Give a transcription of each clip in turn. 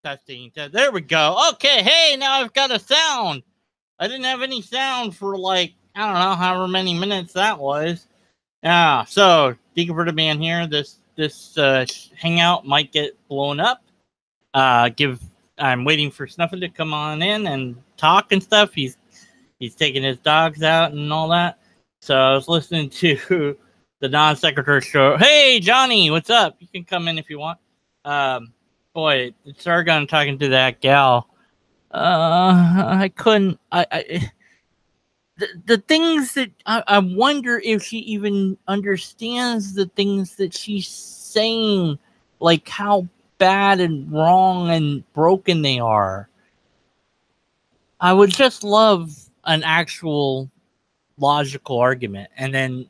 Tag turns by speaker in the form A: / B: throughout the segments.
A: Testing. There we go. Okay, hey, now I've got a sound. I didn't have any sound for like, I don't know, however many minutes that was. Yeah, so Deconverted Man here. This hangout might get blown up. I'm waiting for Snuffy to come on in and talk and stuff. He's taking his dogs out and all that. So I was listening to the non secretary show. Hey Johnny, what's up? You can come in if you want. Boy, Sargon talking to that gal. I couldn't. The things that I wonder if she even understands the things that she's saying, like how bad and wrong and broken they are. I would just love an actual logical argument, and then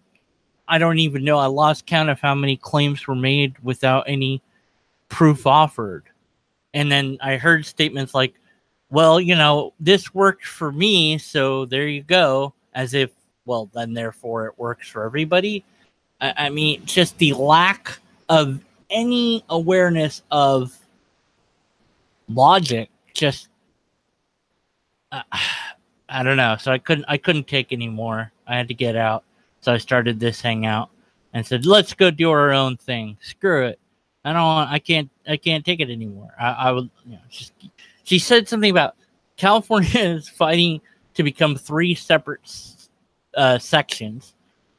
A: I don't even know. I lost count of how many claims were made without any proof offered. And then I heard statements like, well, this worked for me, so there you go, as if, well, then therefore it works for everybody. I mean, just the lack of any awareness of logic, just, I don't know. So I couldn't take anymore. I had to get out. So I started this hangout and said, let's go do our own thing. Screw it. I can't take it anymore. I would, just, she said something about California is fighting to become 3 separate sections.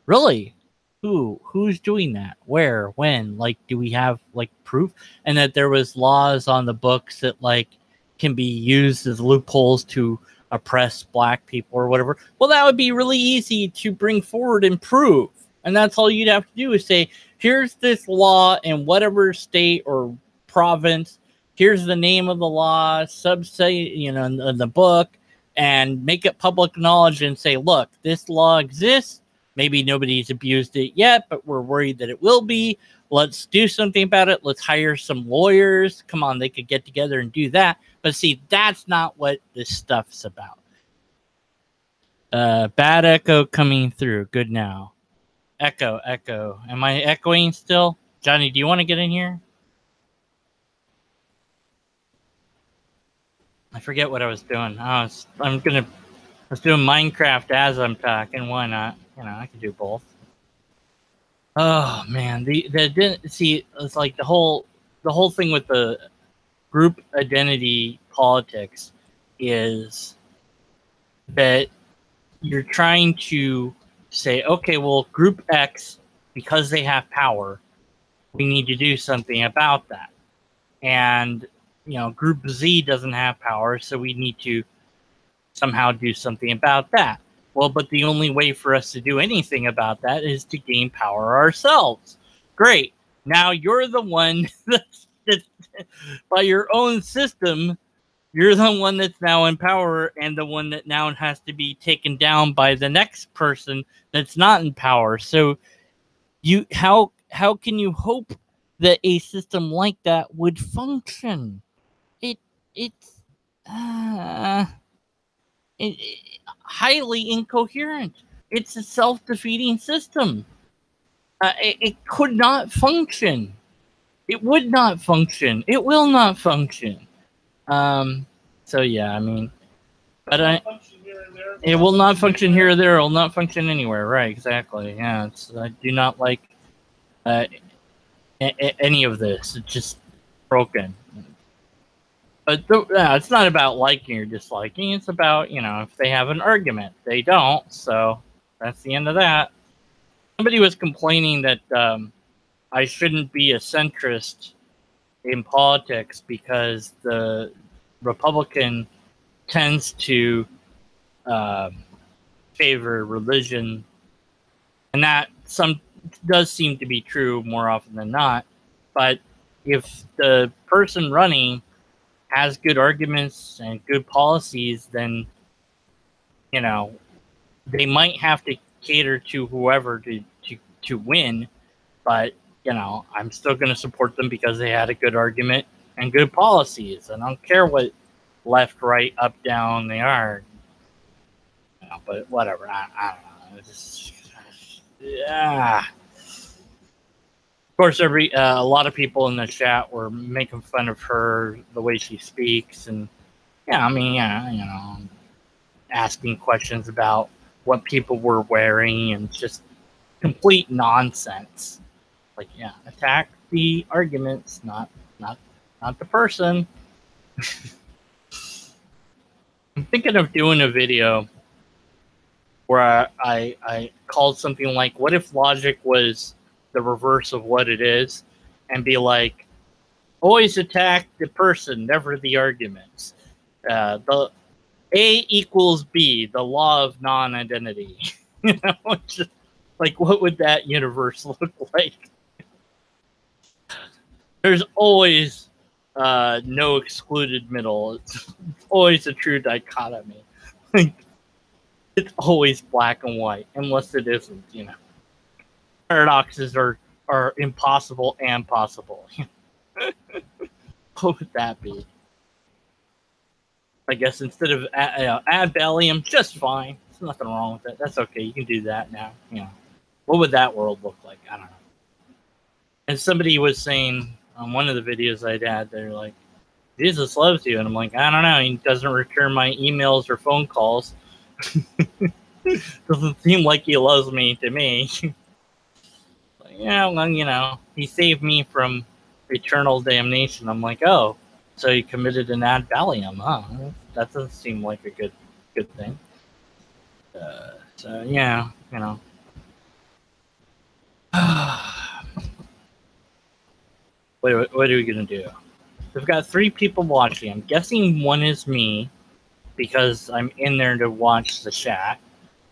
A: Really? Who's doing that? Where? When? Like, do we have like proof? And that there was laws on the books that like can be used as loopholes to oppress black people or whatever. Well, that would be really easy to bring forward and prove. And that's all you'd have to do is say, here's this law in whatever state or province. Here's the name of the law, substate, in the book, and make it public knowledge and say, look, this law exists. Maybe nobody's abused it yet, but we're worried that it will be. Let's do something about it. Let's hire some lawyers. Come on, they could get together and do that. But see, that's not what this stuff's about. Bad echo coming through. Good now. Echo. Am I echoing still? Johnny, do you want to get in here? I forget what I was doing. I was doing Minecraft as I'm talking. Why not? I could do both. Oh man, it's like the whole thing with the group identity politics is that you're trying to say, okay, well, group X, because they have power, we need to do something about that. And, group Z doesn't have power, so we need to somehow do something about that. Well, but the only way for us to do anything about that is to gain power ourselves. Great. Now you're the one that's by your own system, you're the one that's now in power and the one that now has to be taken down by the next person that's not in power. So how can you hope that a system like that would function? It's highly incoherent. It's a self-defeating system. It could not function. It would not function. It will not function. So yeah, I mean, but it will not function here or there. It will not function anywhere. Right? Exactly. Yeah. I do not like any of this. It's just broken. But it's not about liking or disliking. It's about, if they have an argument. They don't, so that's the end of that. Somebody was complaining that I shouldn't be a centrist in politics because the Republican tends to favor religion, and that does seem to be true more often than not. But if the person running has good arguments and good policies, then they might have to cater to whoever to win, but I'm still going to support them because they had a good argument and good policies. I don't care what left, right, up, down they are. But whatever. I don't know. Yeah. course, a lot of people in the chat were making fun of her, the way she speaks, and yeah, I mean, yeah, you know, asking questions about what people were wearing and just complete nonsense. Like, yeah, attack the arguments, not the person. I'm thinking of doing a video where I called something like, what if logic was the reverse of what it is? And be like, always attack the person, never the arguments. The A equals B, the law of non-identity. You know, just like, what would that universe look like? There's always no excluded middle. It's always a true dichotomy. It's always black and white, unless it isn't, you know. Paradoxes are impossible and possible. What would that be? I guess instead of add Valium, just fine. There's nothing wrong with it. That's okay. You can do that now. You know, what would that world look like? I don't know. And somebody was saying on one of the videos I'd had, they're like, Jesus loves you. And I'm like, I don't know. He doesn't return my emails or phone calls. Doesn't seem like he loves me to me. Yeah, well, you know, he saved me from eternal damnation. I'm like, oh, so he committed an ad Valium, huh? That doesn't seem like a good thing. So yeah, you know. What are we gonna do? We've got 3 people watching. I'm guessing one is me because I'm in there to watch the chat,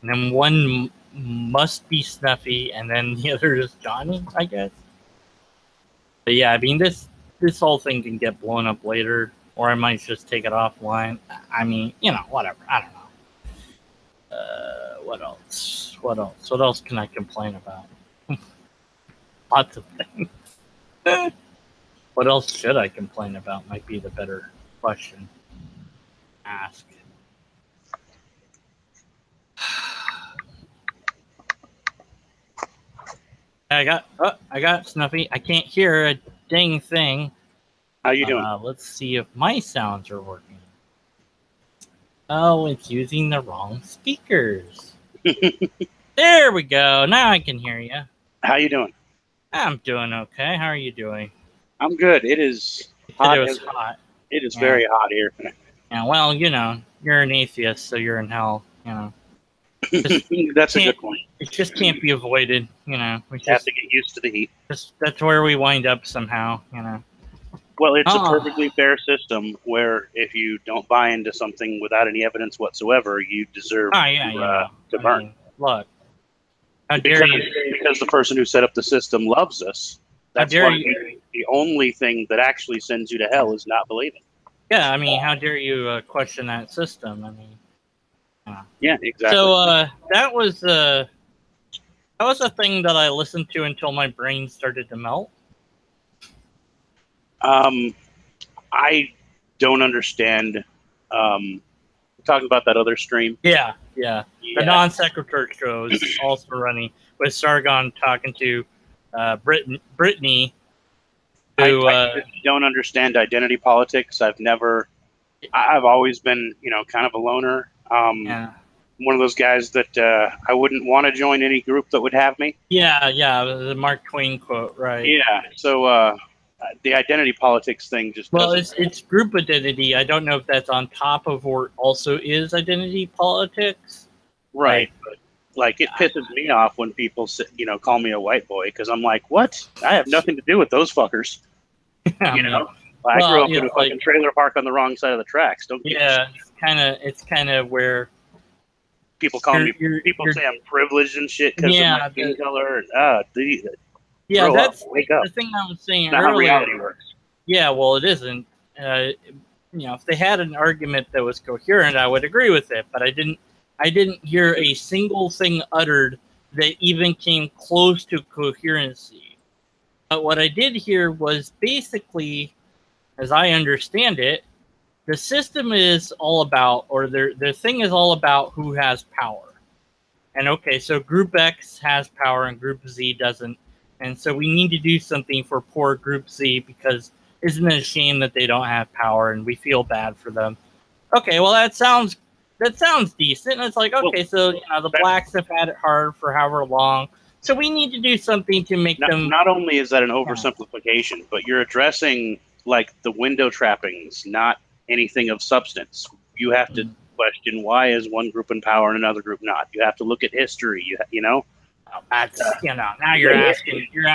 A: and then one must be Snuffy, and then the other is Johnny, I guess. But yeah, I mean, this whole thing can get blown up later, or I might just take it offline. I mean, you know, whatever. I don't know. What else? What else can I complain about? Lots of things. What else should I complain about might be the better question to ask. I got Snuffy. I can't hear a dang thing.
B: How you doing?
A: Let's see if my sounds are working. Oh, it's using the wrong speakers. There we go. Now I can hear you.
B: How you doing?
A: I'm doing okay. How are you doing?
B: I'm good. It is hot.
A: It was hot.
B: It is very hot here.
A: Yeah, well, you know, you're an atheist, so you're in hell. You know,
B: that's a good point.
A: It just can't be avoided. You know, we just
B: have to get used to the heat.
A: That's where we wind up somehow. You know.
B: Well, it's a perfectly fair system where if you don't buy into something without any evidence whatsoever, you deserve to burn.
A: mean, look, how dare you?
B: Because the person who set up the system loves us. That's why the only thing that actually sends you to hell is not believing.
A: Yeah, I mean, how dare you question that system? I mean,
B: yeah, exactly.
A: So that was a thing that I listened to until my brain started to melt.
B: I don't understand. Talking about that other stream.
A: Yeah. The non sequitur show is also running with Sargon talking to Brittany. Who
B: I don't understand identity politics. I've always been, you know, kind of a loner. One of those guys that I wouldn't want to join any group that would have me.
A: Yeah, the Mark Twain quote, right?
B: Yeah. So the identity politics thing just
A: it's group identity. I don't know if that's on top of or also is identity politics.
B: Right. But like it pisses me off when people call me a white boy because I'm like, what? I have nothing to do with those fuckers. You know, I grew up in a fucking trailer park on the wrong side of the tracks. Don't get
A: it's kind of where
B: people call me. People say I'm privileged and shit because of my skin color.
A: Yeah, that's the thing I was saying earlier.
B: How reality works.
A: Yeah, well, it isn't. You know, if they had an argument that was coherent, I would agree with it. But I didn't hear a single thing uttered that even came close to coherency. But what I did hear was basically, as I understand it, the system is all about, or their thing is all about who has power. And okay, so Group X has power and Group Z doesn't. And so we need to do something for poor Group Z because isn't it a shame that they don't have power and we feel bad for them? Okay, well that sounds decent. And it's like, okay, so the blacks have had it hard for however long, so we need to do something to make them.
B: Not only is that an oversimplification, but you're addressing like the window trappings, not anything of substance. You have to question why is one group in power and another group not. You have to look at history. You know.
A: That's now you're asking it. You're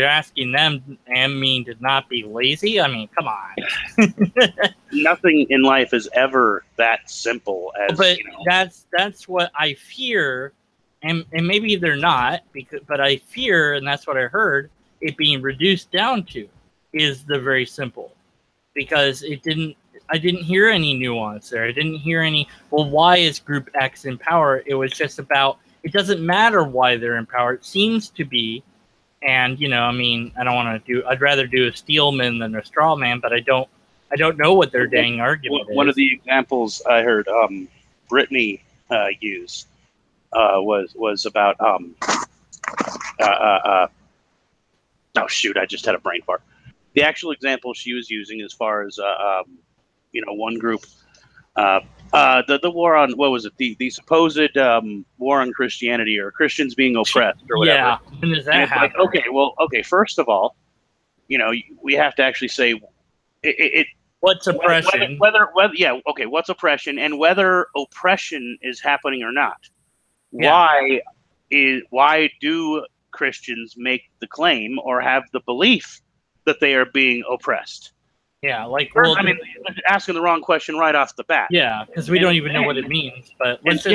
A: asking them and me to not be lazy. I mean, come on.
B: Nothing in life is ever that simple as.
A: But that's what I fear, and maybe they're not but I fear, and that's what I heard it being reduced down to is the very simple, because I didn't hear any nuance there. I didn't hear any. Well, why is Group X in power? It was just about. It doesn't matter why they're in power. It seems to be, and I mean, I don't want to do. I'd rather do a steel man than a straw man, but I don't know what their dang argument is.
B: One of the examples I heard Brittany use was about oh shoot, I just had a brain fart. The actual example she was using as far as one group. The war on, what was it? The supposed war on Christianity or Christians being oppressed or whatever.
A: Yeah, when does that happen?
B: Okay, first of all, we have to actually say
A: what's oppression?
B: What's oppression and whether oppression is happening or not. Yeah. Why do Christians make the claim or have the belief that they are being oppressed?
A: Yeah, like
B: asking the wrong question right off the bat.
A: Yeah, because we don't even know what it means. But once
B: you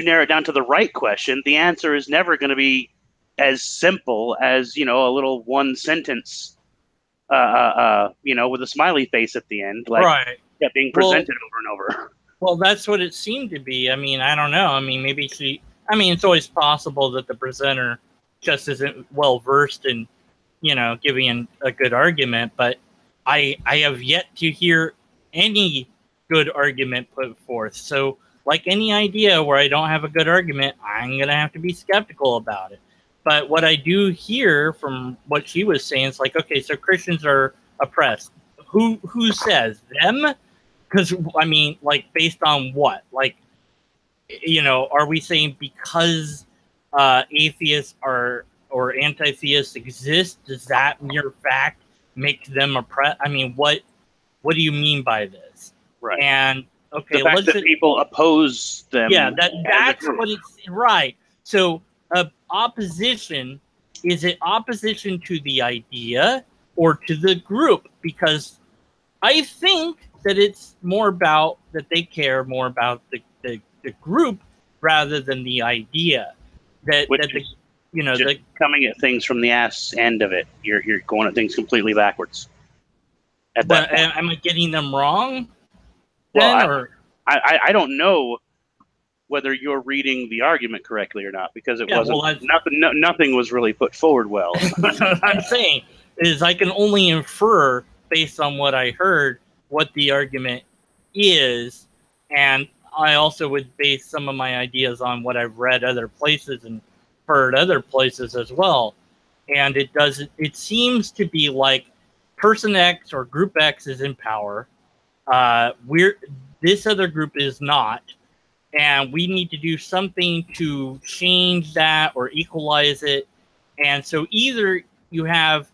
B: narrow it down to the right question, the answer is never going to be as simple as a little one sentence, with a smiley face at the end, like being presented over and over.
A: Well, that's what it seemed to be. I mean, I don't know. I mean, maybe it's always possible that the presenter just isn't well versed in. Giving a good argument, but I have yet to hear any good argument put forth. So, like any idea where I don't have a good argument, I'm going to have to be skeptical about it. But what I do hear from what she was saying is like, okay, so Christians are oppressed. Who says them? Because, I mean, like, based on what? Like, are we saying because atheists or anti-theists exist, does that mere fact make them oppressed? I mean, what do you mean by this?
B: Right.
A: And okay,
B: the fact that people oppose them.
A: Yeah, that's what it's right. So, opposition, is it opposition to the idea or to the group? Because I think that it's more about that they care more about the group rather than the idea.
B: Coming at things from the ass end of it. You're going at things completely backwards.
A: Am I getting them wrong? Well,
B: I don't know whether you're reading the argument correctly or not, because it wasn't. Well, nothing was really put forward well.
A: What I'm saying is I can only infer based on what I heard what the argument is, and I also would base some of my ideas on what I've read other places and heard other places as well. And it seems to be like person X or group X is in power. This other group is not. And we need to do something to change that or equalize it. And so either you have,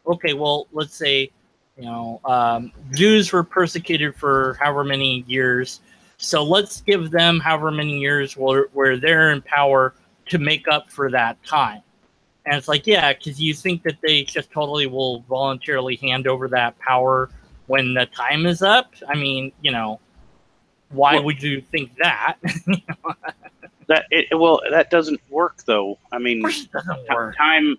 A: okay, well, let's say, Jews were persecuted for however many years. So let's give them however many years where they're in power to make up for that time. And it's like, yeah, because you think that they just totally will voluntarily hand over that power when the time is up. I mean, why would you think that?
B: That doesn't work, though. I mean,
A: of course it doesn't work.
B: Time,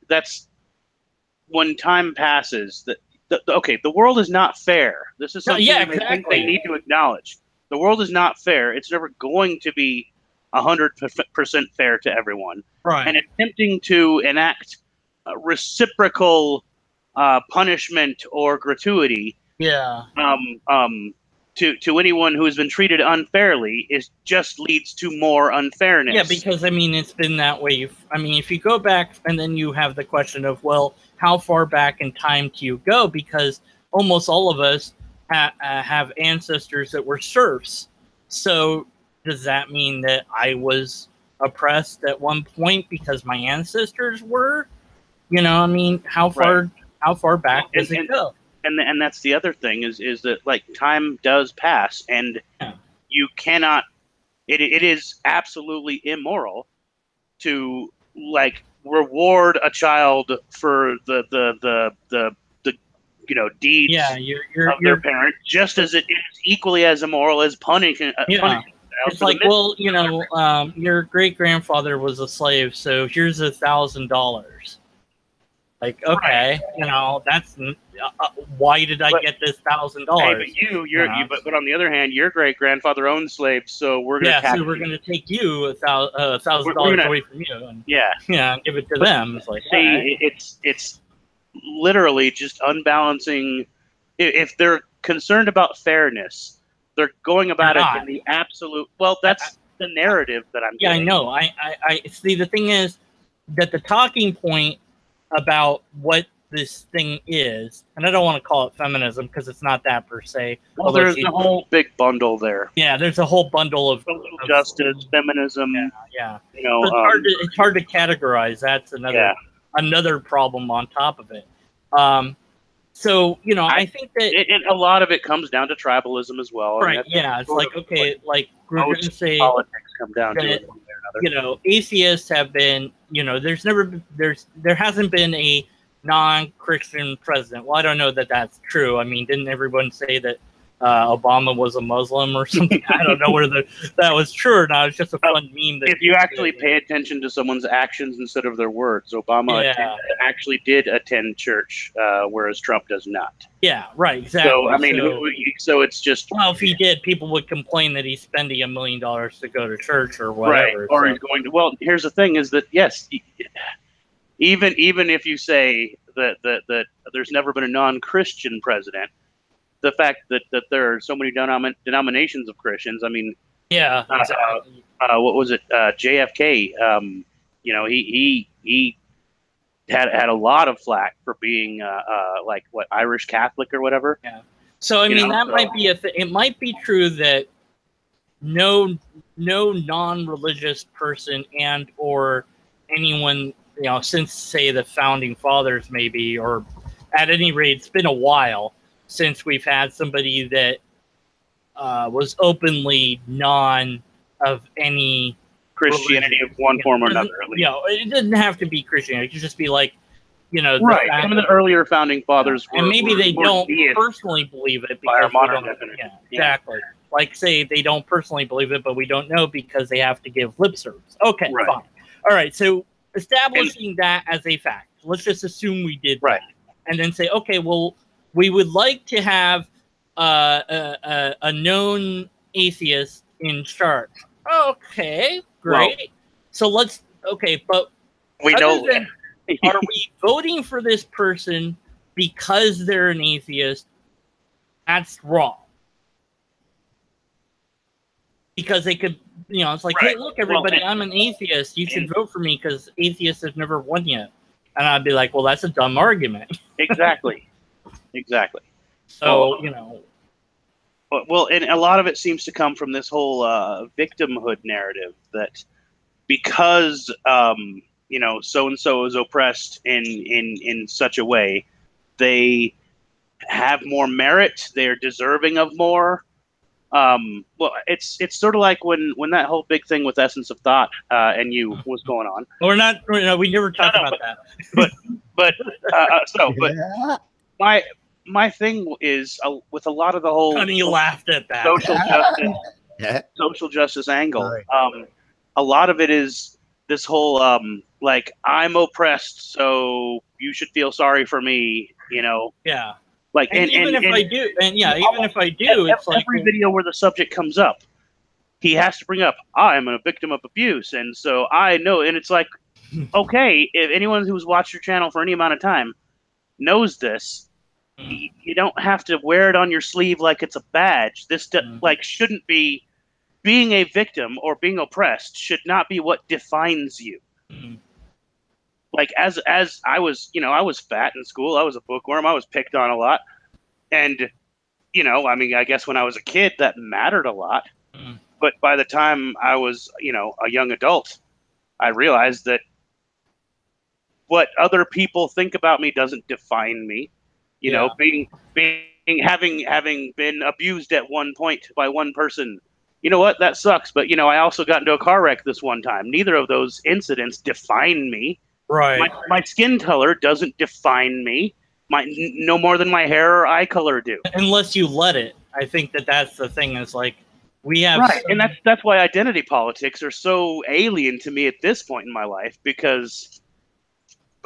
B: that's when time passes. The world is not fair. This is something they need to acknowledge. The world is not fair. It's never going to be 100% fair to everyone.
A: Right.
B: And attempting to enact reciprocal punishment or gratuity, to to anyone who has been treated unfairly is just leads to more unfairness.
A: Yeah, because I mean it's been that way. I mean, if you go back and then you have the question of, well, how far back in time do you go? Because almost all of us have ancestors that were serfs. So does that mean that I was oppressed at one point because my ancestors were? You know, I mean, how far back does it go?
B: And that's the other thing is that like time does pass, and you cannot. It is absolutely immoral to like reward a child for the deeds of their parent, just as it is equally as immoral as punishing.
A: It's like, well, your great grandfather was a slave, so here's $1,000. Like, okay, that's why did I get this $1,000?
B: Hey, but on the other hand, your great grandfather owned slaves, so we're gonna
A: so we're gonna take you $1,000 away from you, and give it to them. It's like,
B: it's literally just unbalancing. If they're concerned about fairness, they're going about it in the absolute. Well, that's the narrative that I'm.
A: Yeah, getting. I know. I see. The thing is that the talking point about what this thing is, and I don't want to call it feminism because it's not that per se.
B: Well, there's a whole big bundle there.
A: Yeah, there's a whole bundle of
B: social justice, feminism.
A: Yeah. It's hard to categorize. That's another problem on top of it. So I think that
B: a lot of it comes down to tribalism as well.
A: Right? Yeah, it's like like we're going to say
B: politics come down to it.
A: Atheists have been, there hasn't been a non-Christian president. Well, I don't know that that's true. I mean, didn't everyone say that Obama was a Muslim or something? I don't know whether that was true or not. It's just a fun meme. That
B: if you actually pay attention to someone's actions instead of their words, Obama actually did attend church, whereas Trump does not.
A: Yeah, right, exactly.
B: So, I mean, so it's just...
A: Well, if he did, people would complain that he's spending $1 million to go to church or whatever.
B: Right, or he's going to... Well, here's the thing is that, yes, even if you say that there's never been a non-Christian president, the fact that there are so many denominations of Christians, I mean...
A: Yeah, exactly.
B: What was it? JFK, he had a lot of flack for being Irish Catholic or whatever.
A: Yeah. So I mean might be it might be true that no non-religious person and or anyone since say the founding fathers maybe, or at any rate it's been a while since we've had somebody that was openly non of any
B: Christianity
A: religion.
B: Of one form or another. At least.
A: It doesn't have to be Christianity. It could just be like,
B: right. Some of the earlier founding fathers,
A: and maybe they don't personally believe it because
B: our modern definition.
A: Exactly. Like say they don't personally believe it, but we don't know because they have to give lip service. Okay, fine. All right. So establishing that as a fact, let's just assume we did that, and then say, okay, well, we would like to have a known atheist in charge. Okay, great. Well, so but
B: we know.
A: Are we voting for this person because they're an atheist? That's wrong. Because they could, it's like, hey, look, everybody, I'm an atheist. You should vote for me because atheists have never won yet. And I'd be like, well, that's a dumb argument.
B: Exactly.
A: So,
B: Well, and a lot of it seems to come from this whole victimhood narrative that because so and so is oppressed in such a way, they have more merit. They're deserving of more. Well, it's sort of like when that whole big thing with Essence of Thought and you was going on.
A: We never talked about that.
B: But my thing is with a lot of the whole.
A: Honey, you laughed at that.
B: Social justice angle. Right. A lot of it is this whole I'm oppressed, so you should feel sorry for me.
A: Yeah.
B: Like
A: even if I do, it's like
B: every video where the subject comes up, he has to bring up, I am a victim of abuse, and so I know, and it's like, okay, if anyone who's watched your channel for any amount of time knows this, You don't have to wear it on your sleeve like it's a badge. This like shouldn't be. Being a victim or being oppressed should not be what defines you. Like as I was, I was fat in school. I was a bookworm. I was picked on a lot, and I mean, I guess when I was a kid that mattered a lot. But by the time I was, a young adult, I realized that what other people think about me doesn't define me. Having been abused at one point by one person. You know what? That sucks. But, I also got into a car wreck this one time. Neither of those incidents define me.
A: Right.
B: My skin color doesn't define me. No more than my hair or eye color do.
A: Unless you let it. I think that's the thing. Is like we have
B: right, and that's why identity politics are so alien to me at this point in my life, because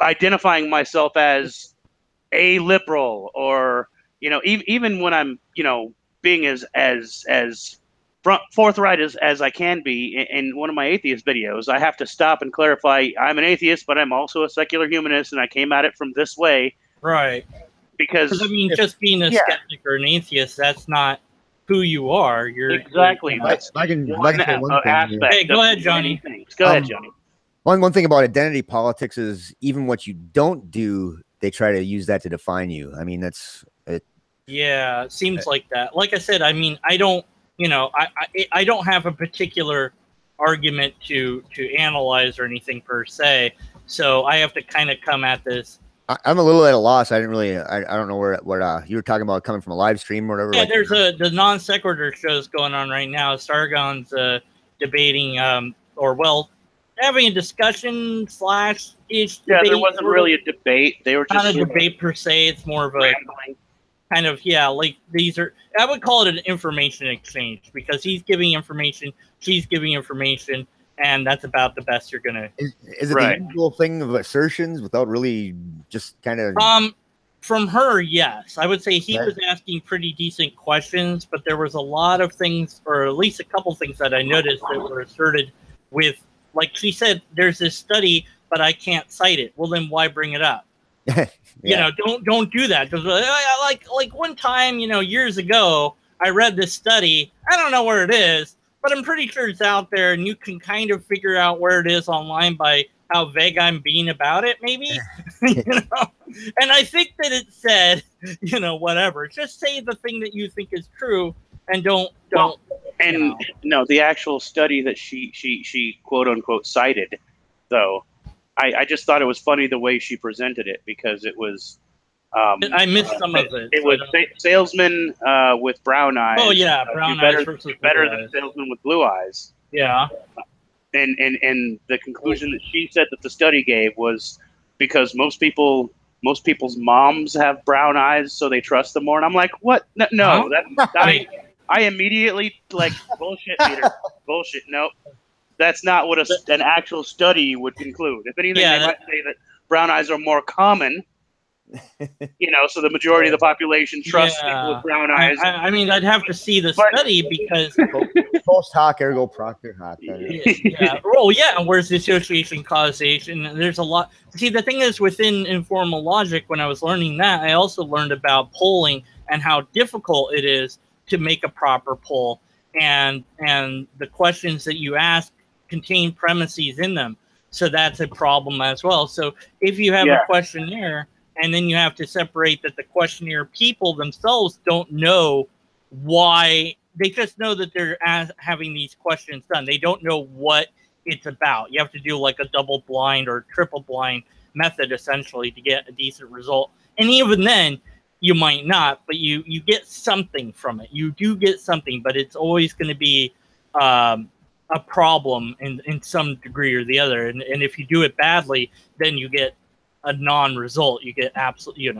B: identifying myself as a liberal, or even when I'm being as forthright as I can be in one of my atheist videos, I have to stop and clarify I'm an atheist, but I'm also a secular humanist, and I came at it from this way.
A: Right.
B: Because
A: I mean, just being a skeptic or an athist, that's not who you are. You're
B: exactly.
C: I can say one thing.
A: Hey, go ahead, Johnny.
B: Go ahead, Johnny.
C: One thing about identity politics is even what you don't do, they try to use that to define you. I mean, that's it.
A: Yeah, it seems like that. Like I said, I mean, I don't, I don't have a particular argument to analyze or anything per se. So I have to kind of come at this.
C: I'm a little at a loss. I don't know what you were talking about coming from a live stream or whatever.
A: Yeah, there's the non sequitur shows going on right now. Sargon's debating, having a discussion / ish.
B: Yeah, there wasn't really a debate. They were just
A: not a debate per se. It's more of a kind of like these are. I would call it an information exchange, because he's giving information, she's giving information. And that's about the best you're gonna.
C: Is it the usual thing of assertions without really just kind of?
A: From her, yes, I would say he was asking pretty decent questions, but there was a lot of things, or at least a couple things that I noticed that were asserted with, like she said, there's this study, but I can't cite it. Well, then why bring it up? Don't do that, because like one time, years ago, I read this study. I don't know where it is, but I'm pretty sure it's out there, and you can kind of figure out where it is online by how vague I'm being about it, maybe. And I think that it said, whatever. Just say the thing that you think is true, and don't.
B: No, the actual study that she quote unquote cited, though, I just thought it was funny the way she presented it, because it was.
A: I missed some of it.
B: It was salesman with brown eyes.
A: Oh yeah, brown eyes versus
B: better than salesman with blue eyes.
A: Yeah.
B: And the conclusion that she said that the study gave was because most people's moms have brown eyes, so they trust them more. And I'm like, what? No, I immediately bullshit, Peter. Bullshit. Nope. That's not what an actual study would conclude. If anything, they might say that brown eyes are more common. So the majority of the population trusts people with brown eyes.
A: I mean, I'd have to see the study, because
C: post hoc ergo proctor hoc.
A: Yeah. Oh yeah. Where's the association causation? There's a lot. See, the thing is, within informal logic, when I was learning that, I also learned about polling and how difficult it is to make a proper poll, and the questions that you ask contain premises in them, so that's a problem as well. So if you have a questionnaire, and then you have to separate that the questionnaire people themselves don't know why. They just know that they're having these questions done. They don't know what it's about. You have to do like a double blind or triple blind method, essentially, to get a decent result. And even then, you might not, but you get something from it. You do get something, but it's always going to be a problem in some degree or the other. And if you do it badly, then you get a non-result. You get absolutely,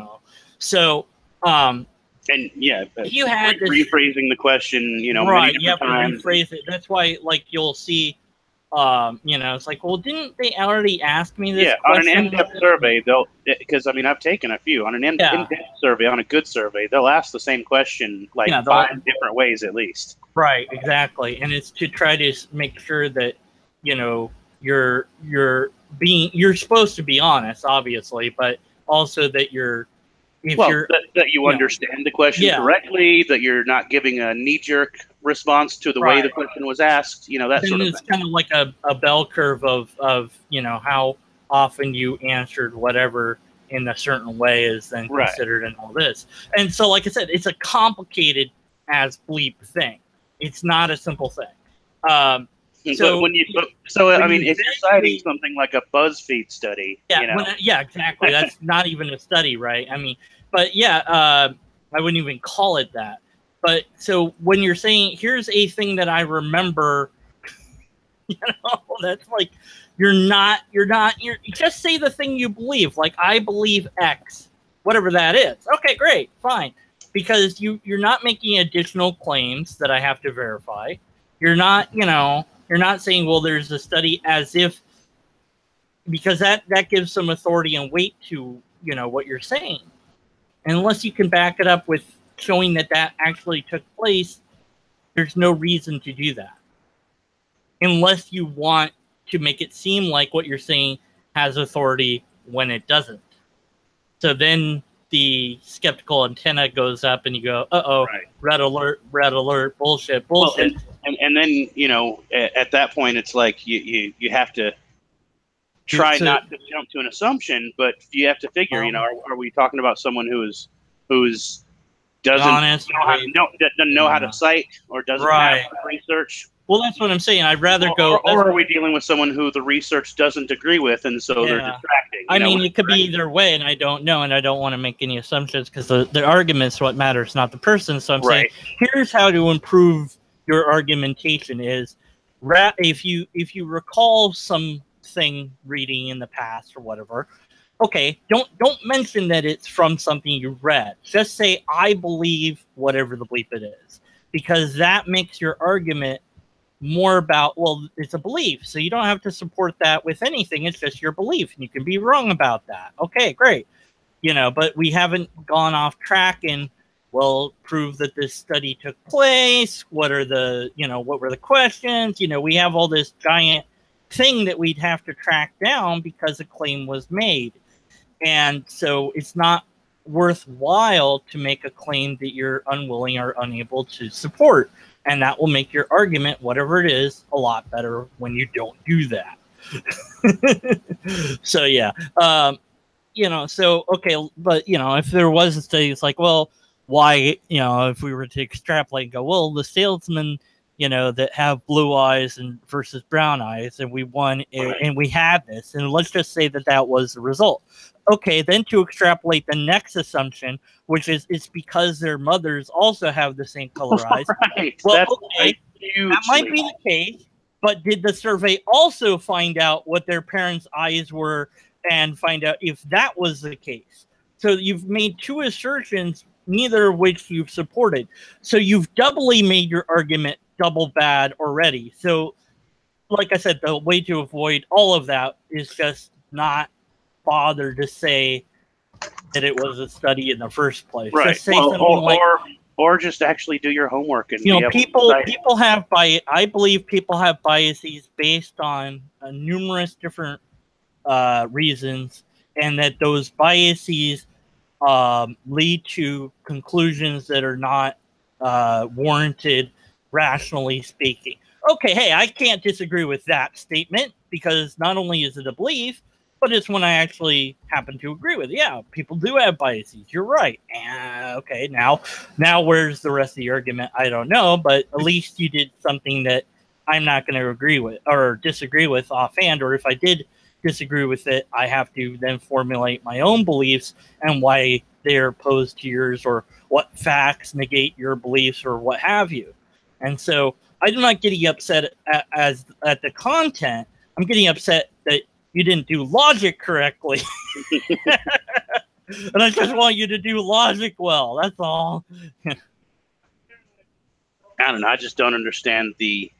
A: So,
B: and you had rephrasing the question,
A: right? You have to rephrase it. That's why, you'll see, it's like, well, didn't they already ask me this? Yeah,
B: question? On an in-depth survey, because I've taken a few on an in-depth survey, on a good survey, they'll ask the same question 5 different ways at least.
A: Right, exactly, and it's to try to make sure that you're supposed to be honest, obviously, but also that you're if
B: well,
A: you're
B: that you understand the question correctly, that you're not giving a knee-jerk response to the way the question was asked, that
A: then
B: sort of
A: it's
B: thing.
A: kind of like a bell curve of how often you answered whatever in a certain way is then considered in all this. And so, like I said, it's a complicated as bleep thing. It's not a simple thing. So
B: when if you're citing something like a BuzzFeed study,
A: exactly. That's not even a study, right? I mean, but I wouldn't even call it that. But so when you're saying, here's a thing that I remember, that's like, you're just say the thing you believe. Like, I believe X, whatever that is. Okay, great, fine. Because you're not making additional claims that I have to verify. You're not, you're not saying, well, there's a study as if, because that gives some authority and weight to, what you're saying. And unless you can back it up with showing that actually took place, there's no reason to do that. Unless you want to make it seem like what you're saying has authority when it doesn't. So then the skeptical antenna goes up and you go, red alert, bullshit.
B: Well, and then, at that point, it's like you have to try not to jump to an assumption, but you have to figure, are we talking about someone who's doesn't know how to cite or doesn't have research?
A: Well, that's what I'm saying. I'd rather go.
B: Or are we dealing with someone who the research doesn't agree with, and so they're distracting?
A: I mean, it could be either way, and I don't know, and I don't want to make any assumptions because the argument's what matters, not the person. So I'm saying, here's how to improve your argumentation: is if you recall something reading in the past or whatever. Okay, don't mention that it's from something you read. Just say, I believe whatever the bleep it is, because that makes your argument more about, well, it's a belief, so you don't have to support that with anything. It's just your belief, and you can be wrong about that. Okay, great. But we haven't gone off track and, well, prove that this study took place. What are what were the questions? We have all this giant thing that we'd have to track down because a claim was made. And so it's not worthwhile to make a claim that you're unwilling or unable to support. And that will make your argument, whatever it is, a lot better when you don't do that. So, okay. But, if there was a study, it's like, well, why, if we were to extrapolate and go, well, the salesman, that have blue eyes versus brown eyes, and we won, and we had this, and let's just say that was the result. Okay, then to extrapolate the next assumption, which is it's because their mothers also have the same color eyes. Well, okay, that might be the case, but did the survey also find out what their parents' eyes were and find out if that was the case? So you've made two assertions, neither of which you've supported. So you've doubly made your argument double bad already. So, like I said, the way to avoid all of that is just not bother to say that it was a study in the first place.
B: Right.
A: Just say something
B: or just actually do your homework and
A: people have I believe people have biases based on numerous different reasons, and that those biases lead to conclusions that are not warranted, rationally speaking. Okay, hey, I can't disagree with that statement because not only is it a belief, but it's one I actually happen to agree with. Yeah, people do have biases. You're right. Okay, now where's the rest of the argument? I don't know, but at least you did something that I'm not going to agree with or disagree with offhand. Or if I did disagree with it, I have to then formulate my own beliefs and why they're opposed to yours, or what facts negate your beliefs, or what have you. And so I'm not getting upset at the content. I'm getting upset that you didn't do logic correctly. And I just want you to do logic well. That's all.
B: I don't know. I just don't understand the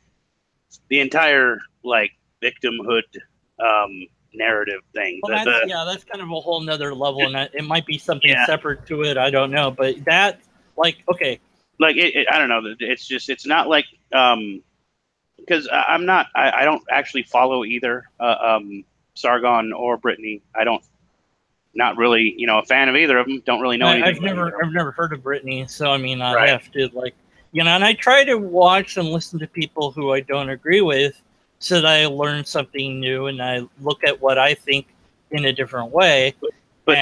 B: entire victimhood narrative thing.
A: Well, that's kind of a whole nother level, and it might be something separate to it. I don't know, but that's okay.
B: I don't know. It's not like because I don't actually follow either Sargon or Brittany. I don't not really, a fan of either of them. Don't really know anything.
A: I've never heard of Britney, so I mean, I have to and I try to watch and listen to people who I don't agree with, so that I learn something new and I look at what I think in a different way.
B: But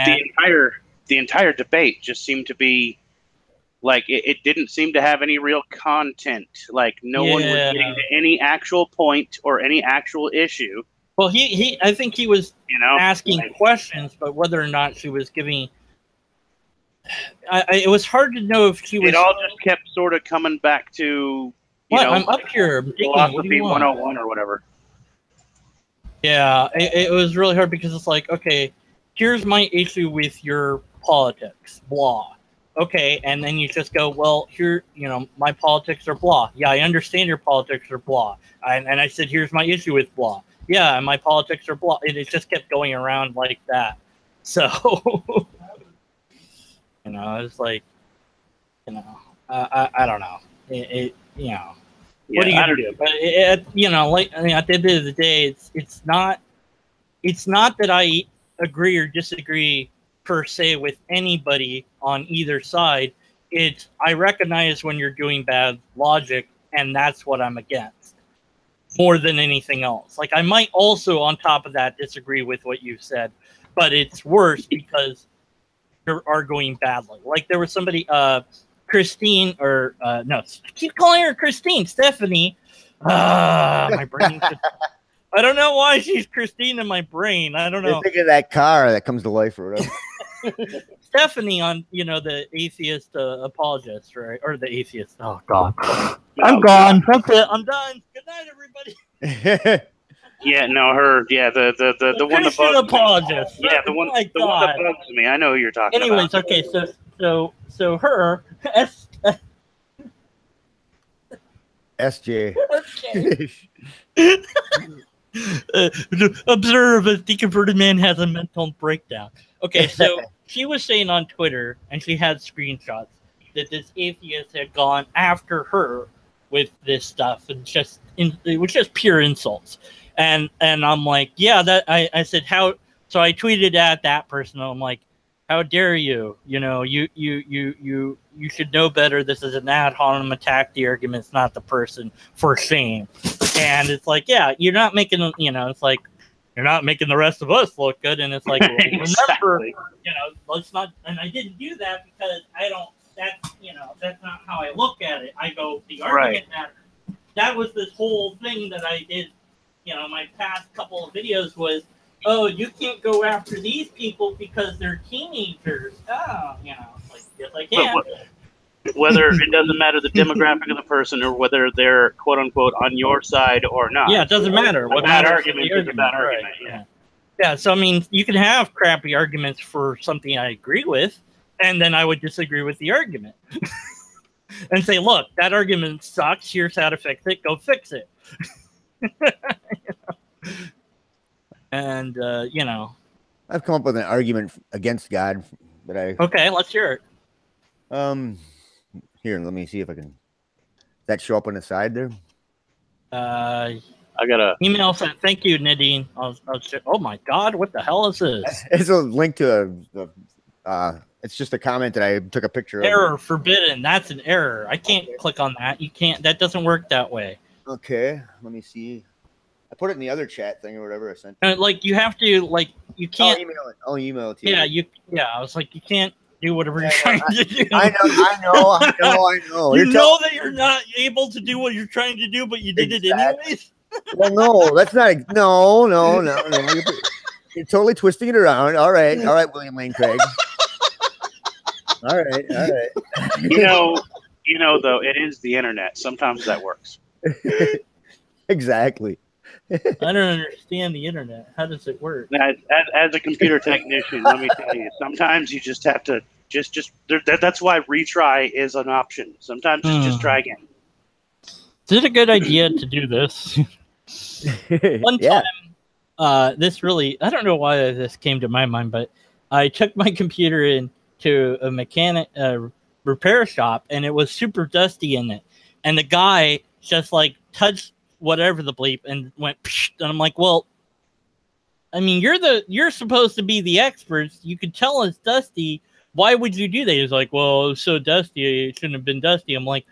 B: the entire debate just seemed to be like it didn't seem to have any real content. Like no one was getting to any actual point or any actual issue.
A: Well, I think he was, asking questions, but whether or not she was giving, it was hard to know if she was.
B: It all just kept sort of coming back to,
A: I'm up here.
B: Philosophy 101 or whatever.
A: Yeah, it was really hard because it's like, okay, here's my issue with your politics, blah. Okay, and then you just go, well, here, my politics are blah. Yeah, I understand your politics are blah. And I said, here's my issue with blah. Yeah, and my politics are blah. And it just kept going around like that. So, it's like, I don't know. What are you gonna do? But at the end of the day, it's not that I agree or disagree per se with anybody on either side. It's I recognize when you're doing bad logic, and that's what I'm against more than anything else. Like I might also on top of that disagree with what you said, but it's worse because you're arguing badly. Like there was somebody, Christine, or no, I keep calling her Christine, Stephanie. My brain just, I don't know why she's Christine in my brain. I don't know.
C: Think of that car that comes to life or whatever.
A: Stephanie on, the atheist apologist, right? Or the atheist. Oh, God. I'm gone. That's it. I'm done. Good night, everybody.
B: Yeah, no, her. Yeah, the one that bugs
A: apologist.
B: Me. Yeah, the one that bugs me. I know who you're talking about.
A: Okay, so her
C: SJ.
A: Observe a deconverted man has a mental breakdown. Okay, so she was saying on Twitter, and she had screenshots that this atheist had gone after her with this stuff, and it was just pure insults. And I'm like, yeah, that I said how. So I tweeted at that person. I'm like, how dare you? You should know better. This is an ad hominem attack. The argument's not the person. For shame. And it's like, yeah, you're not making. It's like you're not making the rest of us look good. And it's like, well, remember, let's not. And I didn't do that because I don't. That's not how I look at it. I go the argument that was this whole thing that I did. My past couple of videos was, oh, you can't go after these people because they're teenagers. Oh, it's like, yes, I can.
B: Whether it doesn't matter the demographic of the person or whether they're quote unquote on your side or not.
A: Yeah, it doesn't matter.
B: What bad argument is a bad argument.
A: Right. Yeah. So I mean, you can have crappy arguments for something I agree with, and then I would disagree with the argument and say, look, that argument sucks. Here's how to fix it. Go fix it. And
C: I've come up with an argument against God, but
A: okay, let's hear
C: it. Here, let me see if I can. Does that show up on the side there?
B: I got a
A: email sent. Thank you, Nadine. Oh my God, what the hell is this?
C: It's a link to it's just a comment that I took a picture of.
A: Error forbidden. That's an error. I can't click on that. You can't. That doesn't work that way.
C: Okay, let me see. I put it in the other chat thing or whatever I sent.
A: Like you have to, you can't.
C: I'll email it to you.
A: Yeah, I was like, you can't do whatever you're trying to do.
C: I know.
A: You know that you're not able to do what you're trying to do, but you did it anyways.
C: Well, no, that's not. No. You're totally twisting it around. All right, William Lane Craig. All right.
B: Though it is the internet. Sometimes that works.
C: Exactly.
A: I don't understand the internet. How does it work?
B: As a computer technician, let me tell you, sometimes you just have to that's why retry is an option. Sometimes just try again.
A: Is it a good idea to do this? One time, this really, I don't know why this came to my mind, but I took my computer into a mechanic repair shop, and it was super dusty in it. And the guy just touched whatever the bleep and went, psh, and I'm like, well, I mean, you're supposed to be the experts. You could tell it's dusty. Why would you do that? He's like, well, it was so dusty, it shouldn't have been dusty. I'm like,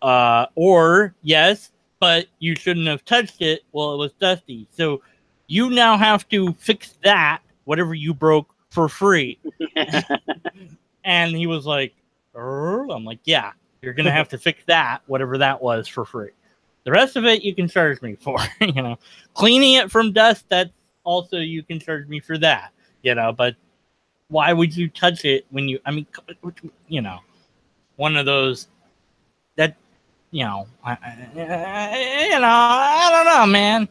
A: or yes, but you shouldn't have touched it. Well, it was dusty. So you now have to fix that, whatever you broke, for free. And he was like, I'm like, yeah, you're going to have to fix that, whatever that was, for free. The rest of it, you can charge me for, cleaning it from dust. That's also, you can charge me for that, but why would you touch it when one of those that, I don't know, man.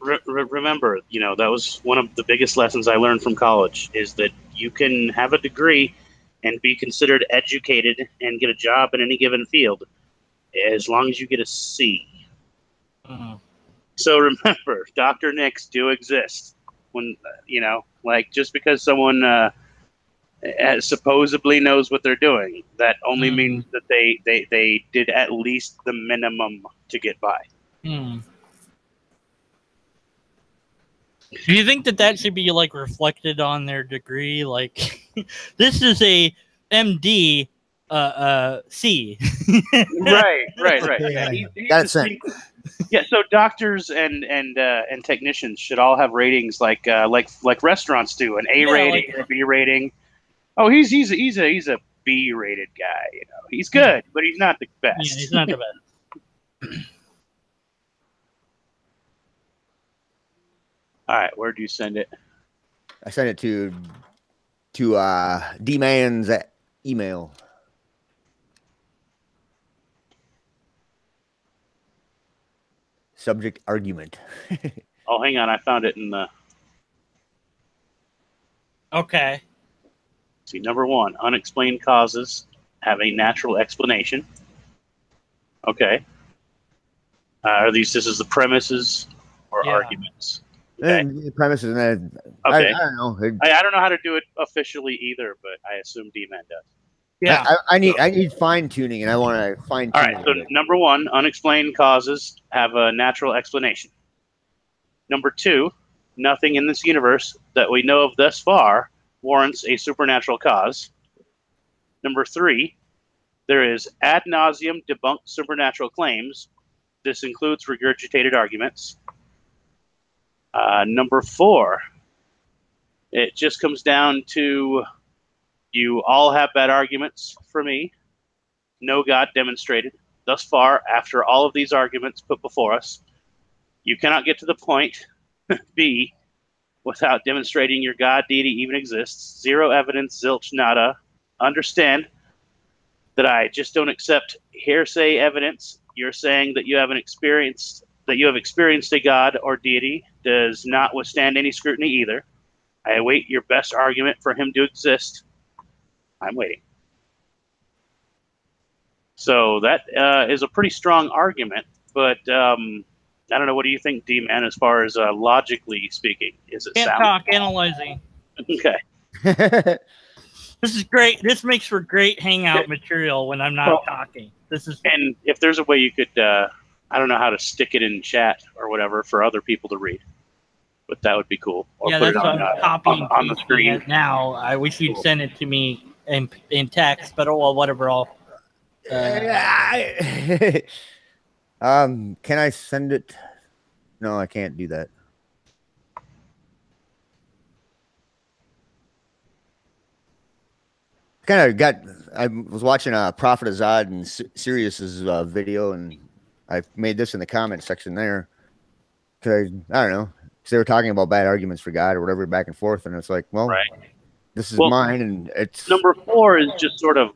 B: Remember, that was one of the biggest lessons I learned from college, is that you can have a degree and be considered educated and get a job in any given field as long as you get a C. So remember, Dr. Nicks do exist. When, just because someone supposedly knows what they're doing, that only means that they did at least the minimum to get by.
A: Do you think that should be like reflected on their degree? Like, this is a MD C.
B: Right. Yeah.
C: That's it.
B: Yeah, so doctors and technicians should all have ratings like restaurants do, an A rating, or a B rating. Oh, he's a B rated guy. He's good, but he's not the best.
A: Yeah, he's not the best.
B: All right, where do you send it?
C: I sent it to D-Man's email. Subject argument.
B: Oh, hang on, I found it in the.
A: Okay.
B: See, number 1, unexplained causes have a natural explanation. Okay. This is the premises or arguments? Okay.
C: The premises, and
B: okay.
C: I don't know.
B: I don't know how to do it officially either, but I assume D-Man does.
A: Yeah.
C: I need fine tuning, and I want to fine tune.
B: All right. So number 1, unexplained causes have a natural explanation. Number 2, nothing in this universe that we know of thus far warrants a supernatural cause. Number 3, there is ad nauseum debunked supernatural claims. This includes regurgitated arguments. Number 4, it just comes down to you all have bad arguments for me. No God demonstrated. Thus far, after all of these arguments put before us, you cannot get to the point, B, without demonstrating your God deity even exists. Zero evidence, zilch, nada. Understand that I just don't accept hearsay evidence. You're saying that you have experienced a God or deity does not withstand any scrutiny either. I await your best argument for him to exist. I'm waiting. So that is a pretty strong argument, but I don't know. What do you think, D-Man, as far as logically speaking? Is it
A: Can't
B: sound?
A: talk, analyzing.
B: Okay.
A: This is great. This makes for great hangout material when I'm not talking.
B: And if there's a way you could, I don't know how to stick it in chat or whatever for other people to read, but that would be cool. Or
A: yeah,
B: put
A: that's
B: it on the screen.
A: Now, I wish you'd send it to me in text, but whatever.
C: Can I send it? No, I can't do that. I was watching Prophet Azad and Sirius's video, and I made this in the comment section there. Cause I don't know, because they were talking about bad arguments for God or whatever, back and forth, and it's like, well, this is mine, and it's
B: number 4 is just sort of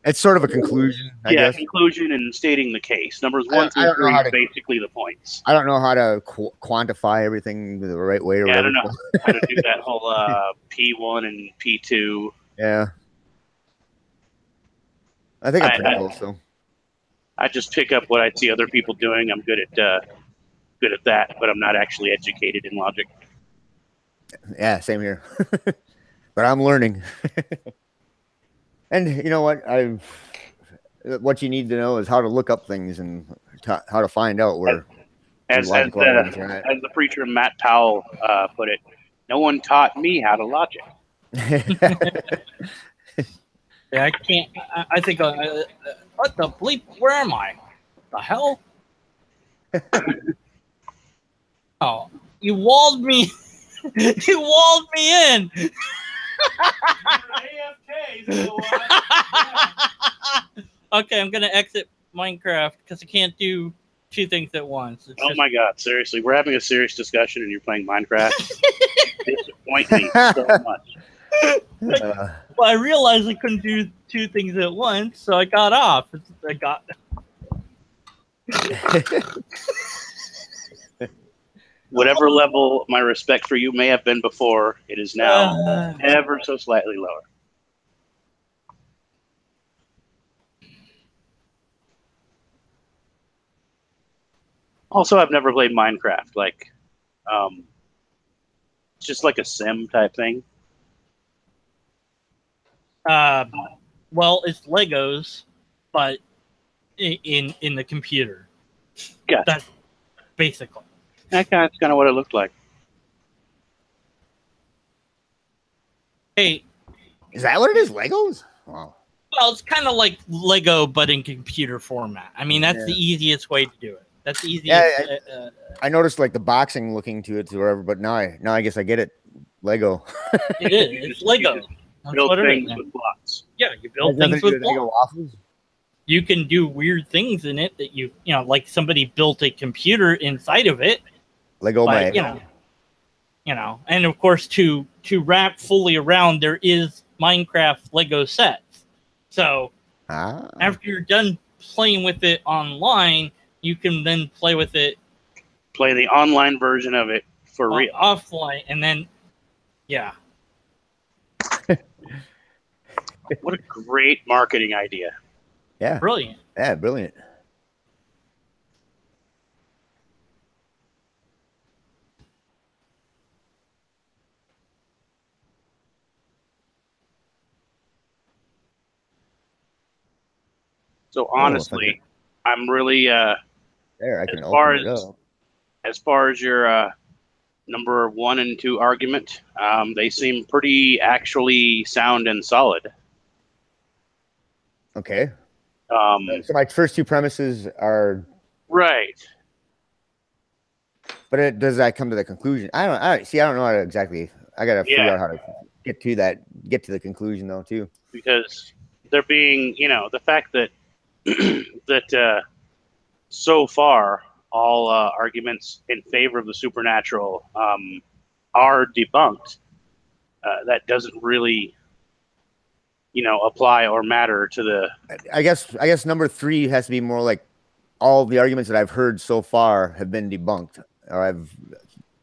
C: it's sort of a conclusion. I guess.
B: Conclusion and stating the case. Numbers 1 through 3 are basically the points.
C: I don't know how to quantify everything the right way, or whatever.
B: I don't know how to do that whole P1 and P2.
C: Yeah. I think I'm pretty close, though.
B: I just pick up what I see other people doing. I'm good at that, but I'm not actually educated in logic.
C: Yeah, same here. But I'm learning. And you know what? What you need to know is how to look up things and how to find out where
B: As
C: logical arguments, right?
B: as the preacher Matt Powell put it, no one taught me how to logic.
A: Yeah, I can't. I think. What the bleep? Where am I? The hell? Oh, you walled me. You walled me in. Okay, I'm gonna exit Minecraft because I can't do two things at once.
B: Oh my god, seriously, we're having a serious discussion and you're playing Minecraft. Disappoint me so much.
A: Well, I realized I couldn't do two things at once, so I got off. I got.
B: Whatever level my respect for you may have been before, it is now ever so slightly lower. Also, I've never played Minecraft. Like, it's just like a sim type thing.
A: Well, it's Legos, but in the computer.
B: Gotcha.
A: That's basically.
B: That's kind of what it looked like.
A: Hey,
C: Is that what it is? Legos? Wow.
A: well, it's kind of like Lego, but in computer format. I mean, that's the easiest way to do it. That's the easiest.
C: Yeah, I noticed like the boxing looking to it or whatever, but now I guess I get it. Lego.
A: It is. It's Lego.
B: Build things with blocks.
A: Yeah, you build things with blocks.
C: Waffles.
A: You can do weird things in it that you know, like somebody built a computer inside of it.
C: Lego,
A: but, you know, and of course to wrap fully around, there is Minecraft Lego sets. So after you're done playing with it online, you can then play with it.
B: Play the online version of it for real.
A: Offline, and then, yeah.
B: What a great marketing idea.
C: Yeah.
A: Brilliant.
C: Yeah, brilliant.
B: So honestly, I'm really
C: there. I can open it up.
B: As far as your number 1 and 2 argument, they seem pretty actually sound and solid.
C: Okay. So my first two premises are
B: right,
C: but does that come to the conclusion? I don't know how to exactly. I gotta figure out how to get to the conclusion though too.
B: Because they're being, the fact that that so far all arguments in favor of the supernatural are debunked. That doesn't really, apply or matter to the.
C: I guess number 3 has to be more like all the arguments that I've heard so far have been debunked, or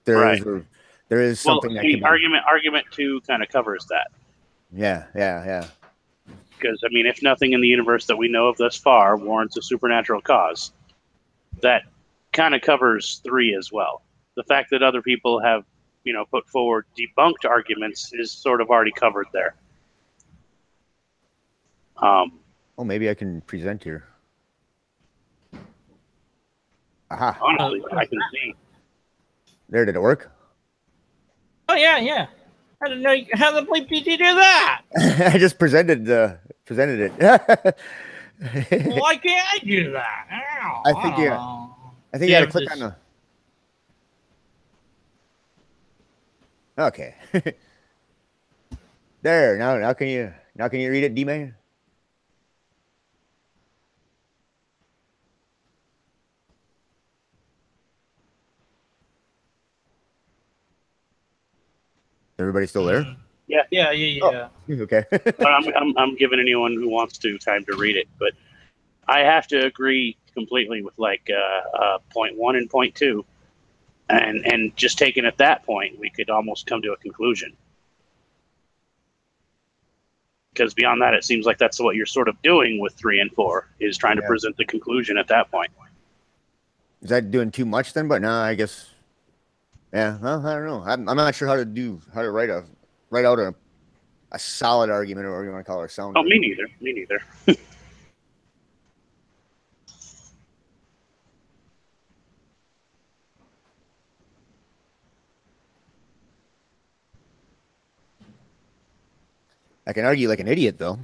C: there is something that can
B: argument 2 kind of covers that.
C: Yeah.
B: Because I mean, if nothing in the universe that we know of thus far warrants a supernatural cause, that kind of covers 3 as well. The fact that other people have, put forward debunked arguments is sort of already covered there.
C: Maybe I can present here. Aha.
B: Honestly, I can see.
C: There, did it work?
A: Oh yeah. I don't know how the bleep did you do that?
C: I just presented it.
A: Why can't I do that? Ow,
C: I think you got to click on the. Okay. There. Now can you read it, D-Man? Everybody still there?
B: Yeah.
A: Oh,
C: okay.
B: I'm giving anyone who wants to time to read it, but I have to agree completely with point 1 and point 2, and just taking at that point, we could almost come to a conclusion. Because beyond that, it seems like that's what you're sort of doing with 3 and 4, is trying to present the conclusion at that point.
C: Is that doing too much then? But no, I guess. Yeah, well, I don't know. I'm not sure how to write out a solid argument, or whatever you want to call it, or sound.
B: Oh, me neither.
C: I can argue like an idiot, though.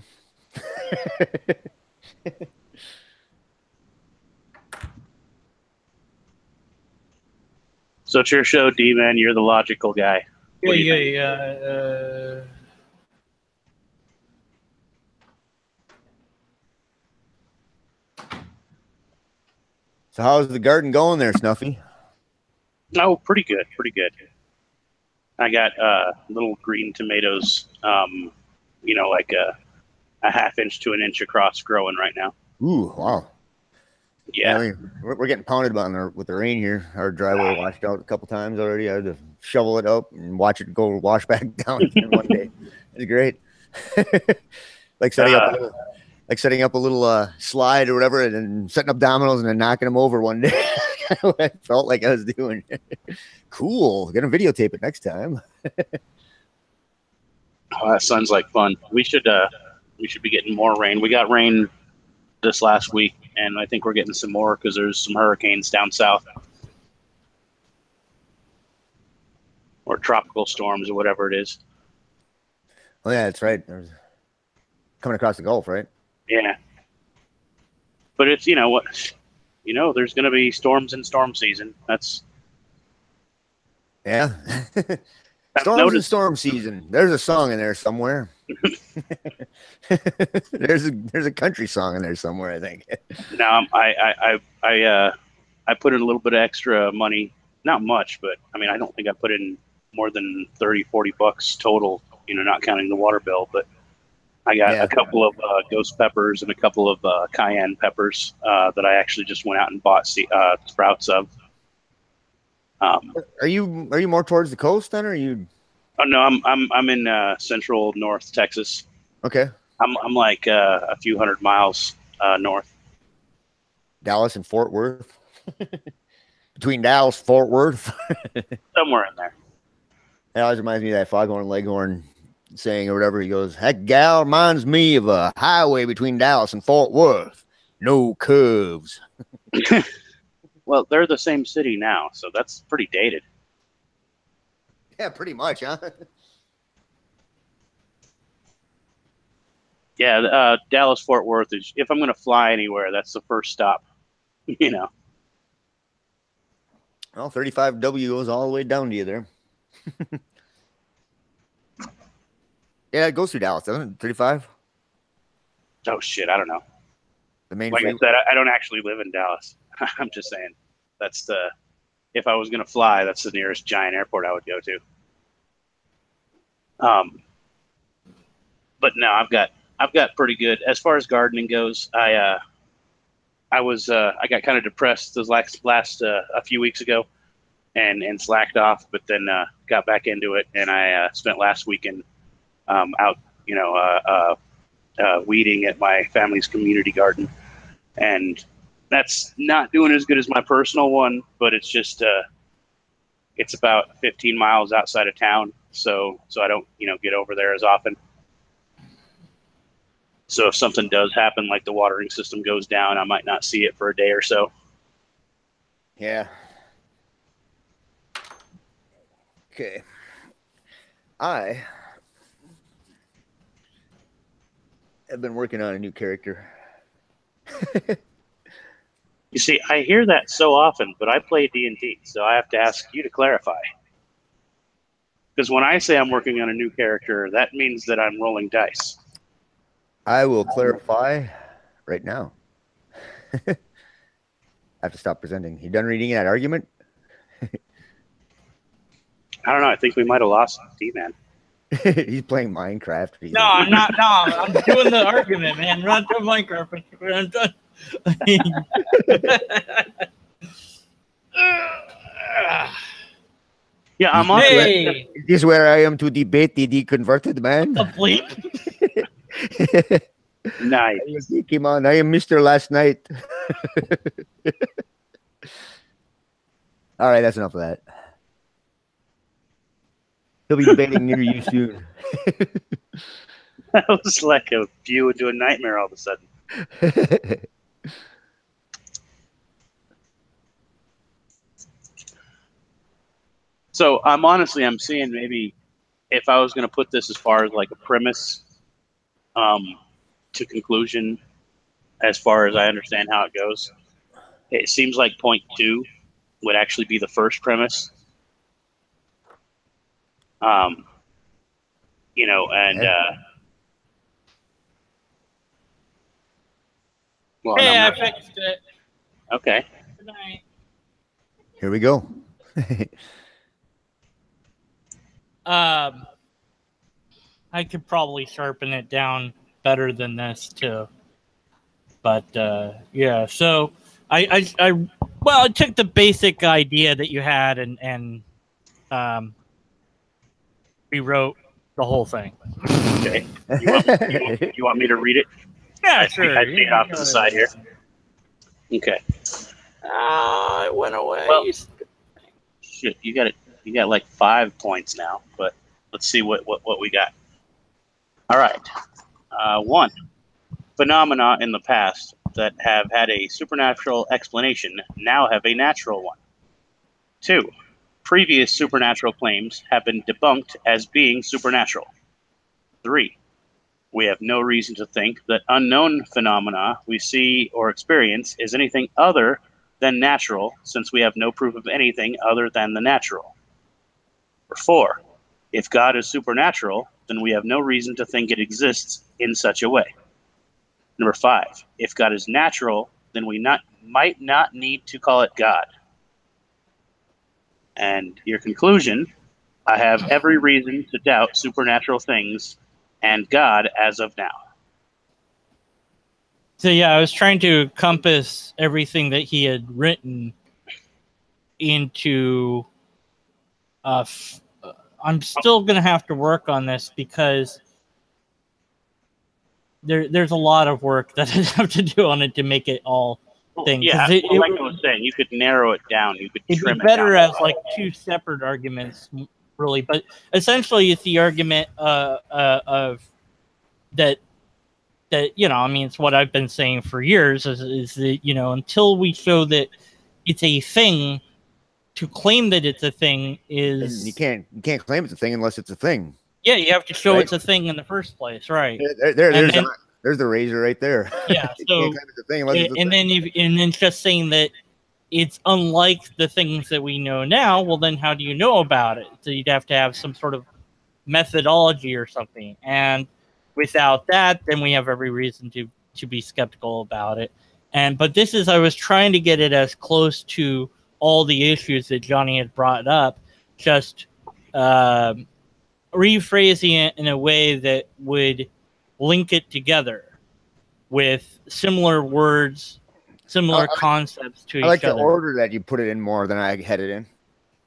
B: So it's your show, D-Man. You're the logical guy.
A: Yeah.
C: So how's the garden going there, Snuffy?
B: Oh, pretty good. Pretty good. I got little green tomatoes, like a half-inch to an inch across growing right now.
C: Ooh, wow.
B: Yeah.
C: I mean, we're getting pounded with the rain here. Our driveway washed out a couple times already. I had to shovel it up and watch it go wash back down in one day. It's great. like setting up a little slide or whatever, and then setting up dominoes and then knocking them over one day. I felt like I was doing. Cool. Gonna videotape it next time.
B: Oh, that sounds like fun. We should be getting more rain. We got rain this last week, and I think we're getting some more because there's some hurricanes down south, or tropical storms, or whatever it is.
C: Oh yeah, that's right. There's coming across the Gulf, right?
B: Yeah. But it's there's going to be storms in storm season. That's
C: yeah. Storms and storm season. There's a song in there somewhere. there's a country song in there somewhere, I think.
B: Now I put in a little bit of extra money, not much, but I mean I don't think I put in more than $30-40 total, not counting the water bill. But I got a couple of ghost peppers and a couple of cayenne peppers that I actually just went out and bought sprouts of.
C: Are you more towards the coast then, or are you?
B: Oh no, I'm in central North Texas.
C: Okay.
B: I'm like a few hundred miles north.
C: Dallas and Fort Worth. Between Dallas, Fort Worth.
B: Somewhere in there.
C: That always reminds me of that Foghorn Leghorn saying or whatever. He goes, "Heck, gal, reminds me of a highway between Dallas and Fort Worth. No curves."
B: Well, they're the same city now, so that's pretty dated.
C: Yeah, pretty much, huh?
B: Yeah, Dallas Fort Worth is. If I'm going to fly anywhere, that's the first stop.
C: Well, 35W goes all the way down to you there. Yeah, it goes through Dallas, doesn't it? 35?
B: Oh shit, I don't know.
C: The main
B: like I said, I don't actually live in Dallas. I'm just saying that's if I was going to fly, that's the nearest giant airport I would go to. But no, I've got pretty good as far as gardening goes. I got kind of depressed those last a few weeks ago, and slacked off, but then got back into it, and I spent last weekend out, weeding at my family's community garden, and that's not doing as good as my personal one, but it's just it's about 15 miles outside of town, so I don't get over there as often. So if something does happen, like the watering system goes down, I might not see it for a day or so.
C: Yeah. Okay. I have been working on a new character.
B: You see, I hear that so often, but I play D&D, so I have to ask you to clarify. Because when I say I'm working on a new character, that means that I'm rolling dice.
C: I will clarify right now. I have to stop presenting. You done reading that argument?
B: I don't know. I think we might have lost D-Man.
C: He's playing Minecraft.
A: No, I'm not. No, I'm doing the argument, man. I'm not doing Minecraft. I'm done.
B: Yeah, I'm on.
A: Hey,
C: This is where I am to debate the deconverted man.
A: the bleep.
B: Nice.
C: Come on, I am Mr. Last Night. All right, that's enough of that. He'll be debating near you soon.
B: That was like a view into a nightmare all of a sudden. So I'm honestly, I'm seeing maybe if I was going to put this as far as like a premise, to conclusion, as far as I understand how it goes, it seems like point 2 would actually be the first premise. You know, and well,
A: hey,
B: no,
A: I fixed it.
B: Okay.
A: Good night.
C: Here we go.
A: I could probably sharpen it down better than this too. But yeah, so I well, I took the basic idea that you had and rewrote the whole thing.
B: Okay. You want me to read it?
A: Yeah, sure.
B: I see it off to the side here. Okay.
A: It went away.
B: Well, shit, you got it. You got like 5 points now, but let's see what we got. All right. 1. Phenomena in the past that have had a supernatural explanation now have a natural one. 2. Previous supernatural claims have been debunked as being supernatural. 3. We have no reason to think that unknown phenomena we see or experience is anything other than natural, since we have no proof of anything other than the natural. Or 4. If God is supernatural, then we have no reason to think it exists in such a way. Number 5. If God is natural, then we might not need to call it God. And your conclusion, I have every reason to doubt supernatural things and God as of now.
A: So yeah, I was trying to compass everything that he had written into I'm still going to have to work on this because there's a lot of work that I have to do on it to make it all thing.
B: Yeah, like I was saying, you could narrow it down. You could trim it down. It'd be
A: better as like 2 separate arguments, really. But essentially, it's the argument of that you know, I mean, it's what I've been saying for years is that, you know, until we show that it's a thing, to claim that it's a thing is
C: you can't claim it's a thing unless it's a thing.
A: Yeah, you have to show it's a thing in the first place, right?
C: There's the razor right there.
A: Yeah, so and then just saying that it's unlike the things that we know now. Well, then how do you know about it? So you'd have to have some sort of methodology or something, and without that, then we have every reason to be skeptical about it. But this is, I was trying to get it as close to all the issues that Johnny had brought up, just rephrasing it in a way that would link it together with similar words, similar concepts to each other.
C: I like the order that you put it in more than I had it in.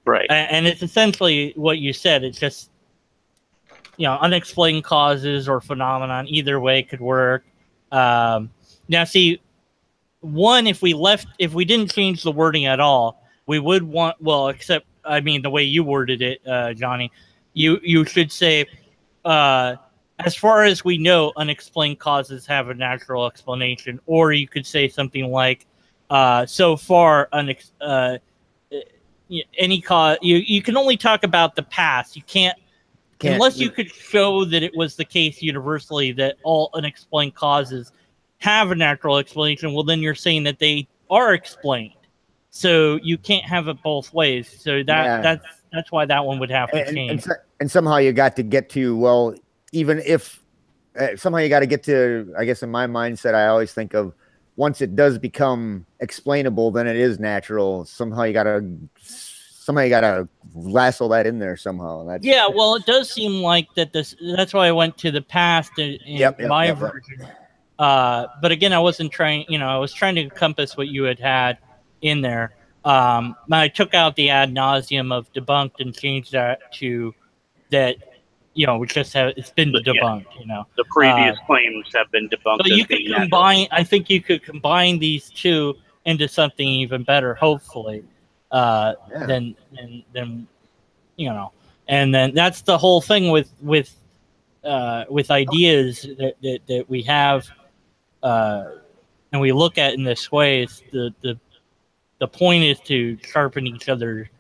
B: Right.
A: And it's essentially what you said. It's just, you know, unexplained causes or phenomenon, either way could work. Now, see, one, if we didn't change the wording at all, we would want, well, except, I mean, the way you worded it, Johnny, you should say, as far as we know, unexplained causes have a natural explanation. Or you could say something like, so far, any cause, you can only talk about the past. You can't unless you could show that it was the case universally that all unexplained causes have a natural explanation. Well, then you're saying that they are explained. So you can't have it both ways. So that's why that one would have to change.
C: And somehow you got to get to, well, even if somehow you got to get to, I guess in my mindset, I always think of once it does become explainable, then it is natural. Somehow you got to lasso that in there somehow.
A: Yeah, well, it does seem like that. That's why I went to the past in my version. But again, I wasn't trying. You know, I was trying to encompass what you had in there. I took out the ad nauseum of debunked and changed that to that. You know, it's been debunked. You know,
B: the previous claims have been debunked.
A: So you could combine. I think you could combine these two into something even better. Hopefully. Then you know, and then that's the whole thing with ideas that we have, and we look at in this way. It's the point is to sharpen each other.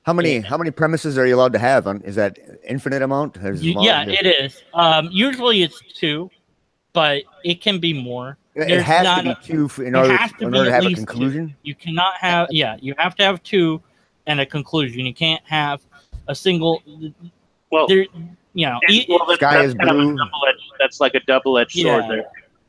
C: How many premises are you allowed to have? Is that infinite amount?
A: Yeah, it is. Usually it's 2. but it can be more.
C: It has to be two in order to have a conclusion.
A: Two. You cannot have, you have to have two and a conclusion. You can't have a single.
B: Well,
A: there, you know,
B: that's
C: sky is
B: kind of
C: blue.
B: That's like a double-edged sword there.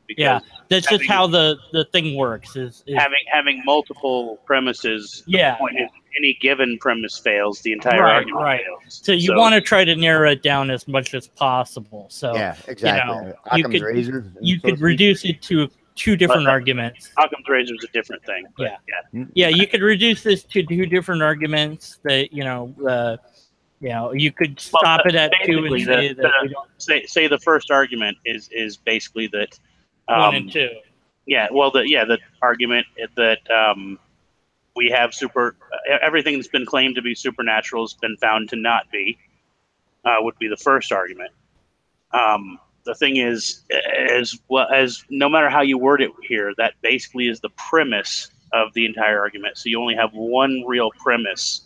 A: Yeah, that's just how the thing works. Is
B: having multiple premises.
A: Yeah.
B: The point is, any given premise fails, the entire argument fails.
A: So you want to try to narrow it down as much as possible. So
C: yeah, exactly.
A: You could reduce it to two different arguments.
B: Occam's razor is a different thing.
A: Yeah. You could reduce this to two different arguments. That you could stop it at two and say that
B: say the first argument is basically that
A: 1 and 2.
B: Yeah, well, the argument that we have everything that's been claimed to be supernatural has been found to not be, would be the first argument. The thing is, as no matter how you word it here, that basically is the premise of the entire argument. So you only have one real premise.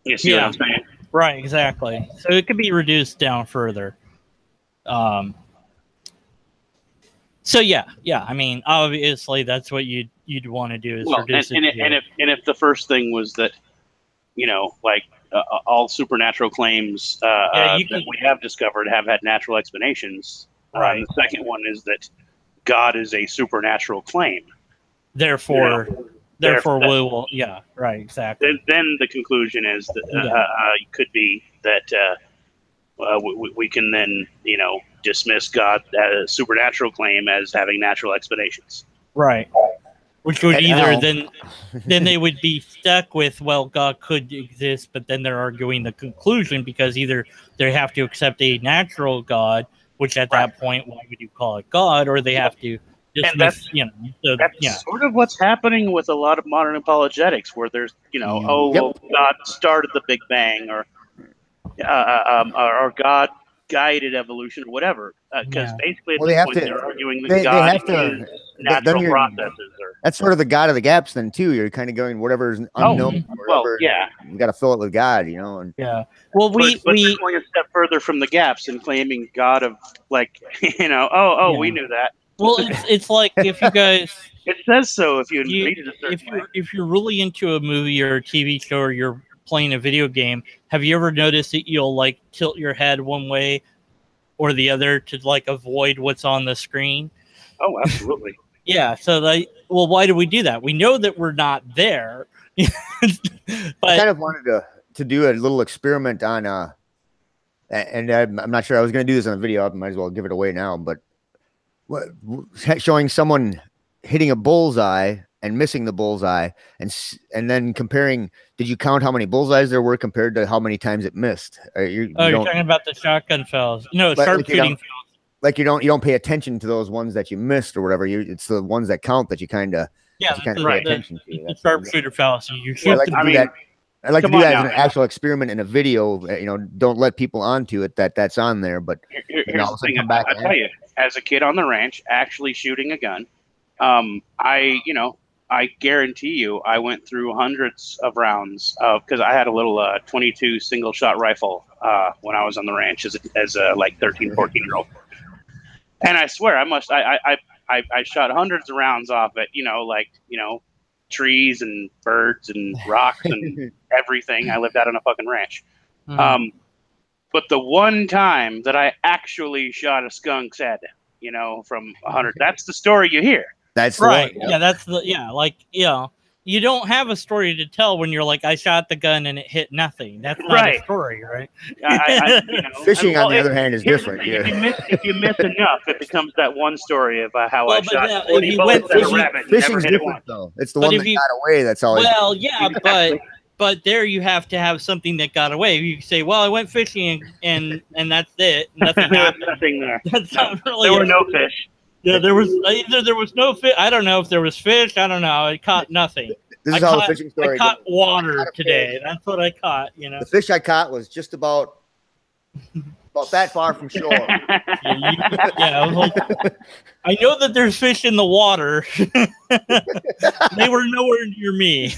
B: You see what I'm saying?
A: Right, exactly. So it could be reduced down further. So yeah. I mean, obviously, that's what you'd want to do is reduce it.
B: And if the first thing was that, like all supernatural claims that we have discovered have had natural explanations.
A: Right.
B: The second one is that God is a supernatural claim.
A: Therefore, we will. Yeah. Right. Exactly.
B: Then the conclusion is that could be that we can then dismiss God as a supernatural claim as having natural explanations.
A: Right. Which would then they would be stuck with, well, God could exist, but then they're arguing the conclusion because either they have to accept a natural God, which at that point, why would you call it God, or they have to dismiss,
B: that's sort of what's happening with a lot of modern apologetics, where there's, well, God started the Big Bang, or God guided evolution, or whatever. Because basically, at this point, they're arguing that God is natural processes.
C: That's sort of the God of the gaps, then too. You're kind of going whatever's unknown. You got to fill it with God, And,
B: Well, we're going a step further from the gaps and claiming God of we knew that.
A: Well, it's like if you guys.
B: It says so if you read it a certain way.
A: If you're really into a movie or a TV show, or you're playing a video game, have you ever noticed that you'll tilt your head one way or the other to avoid what's on the screen?
B: Oh, absolutely.
A: Yeah. So why do we do that? We know that we're not there. But
C: I kind of wanted to do a little experiment on and I'm not sure I was going to do this on the video. I might as well give it away now, but showing someone hitting a bullseye and missing the bullseye, and then comparing. Did you count how many bullseyes there were compared to how many times it missed? You're
A: talking about the shotgun fells. No, sharpshooting fells.
C: Like you don't pay attention to those ones that you missed or whatever. It's the ones that count that you kind of pay attention to.
A: The sharpshooter fallacy. You shoot.
C: I'd like to do that as an actual experiment in a video. Don't let people onto it that's on there. But
B: here's the thing. I tell you, as a kid on the ranch, actually shooting a gun, I guarantee you, I went through hundreds of rounds because I had a little 22 single shot rifle when I was on the ranch as a 13, 14-year-old. And I swear, I shot hundreds of rounds off it, trees and birds and rocks and everything. I lived out on a fucking ranch.
A: Mm-hmm.
B: But the one time that I actually shot a skunk's head, from 100, that's the story you hear.
C: That's
A: right.
C: One,
A: yeah, that's the you don't have a story to tell when you're like, I shot the gun and it hit nothing. That's not a story, right?
C: Fishing, on the other hand, is different.
B: If you miss enough, it becomes that one story of how I shot 40 bullets at a rabbit.
C: Fishing's different, though. It's the one that got away. That's all.
A: Well, but there you have to have something that got away. You say, well, I went fishing and that's it. Nothing happened.
B: Nothing there.
A: That's not really.
B: There were no fish.
A: Yeah, there was no fish. I don't know if there was fish. I don't know. I caught nothing.
C: This is how the fishing story.
A: I caught water today. That's what I caught.
C: The fish I caught was just about that far from shore.
A: I was like, I know that there's fish in the water. They were nowhere near me.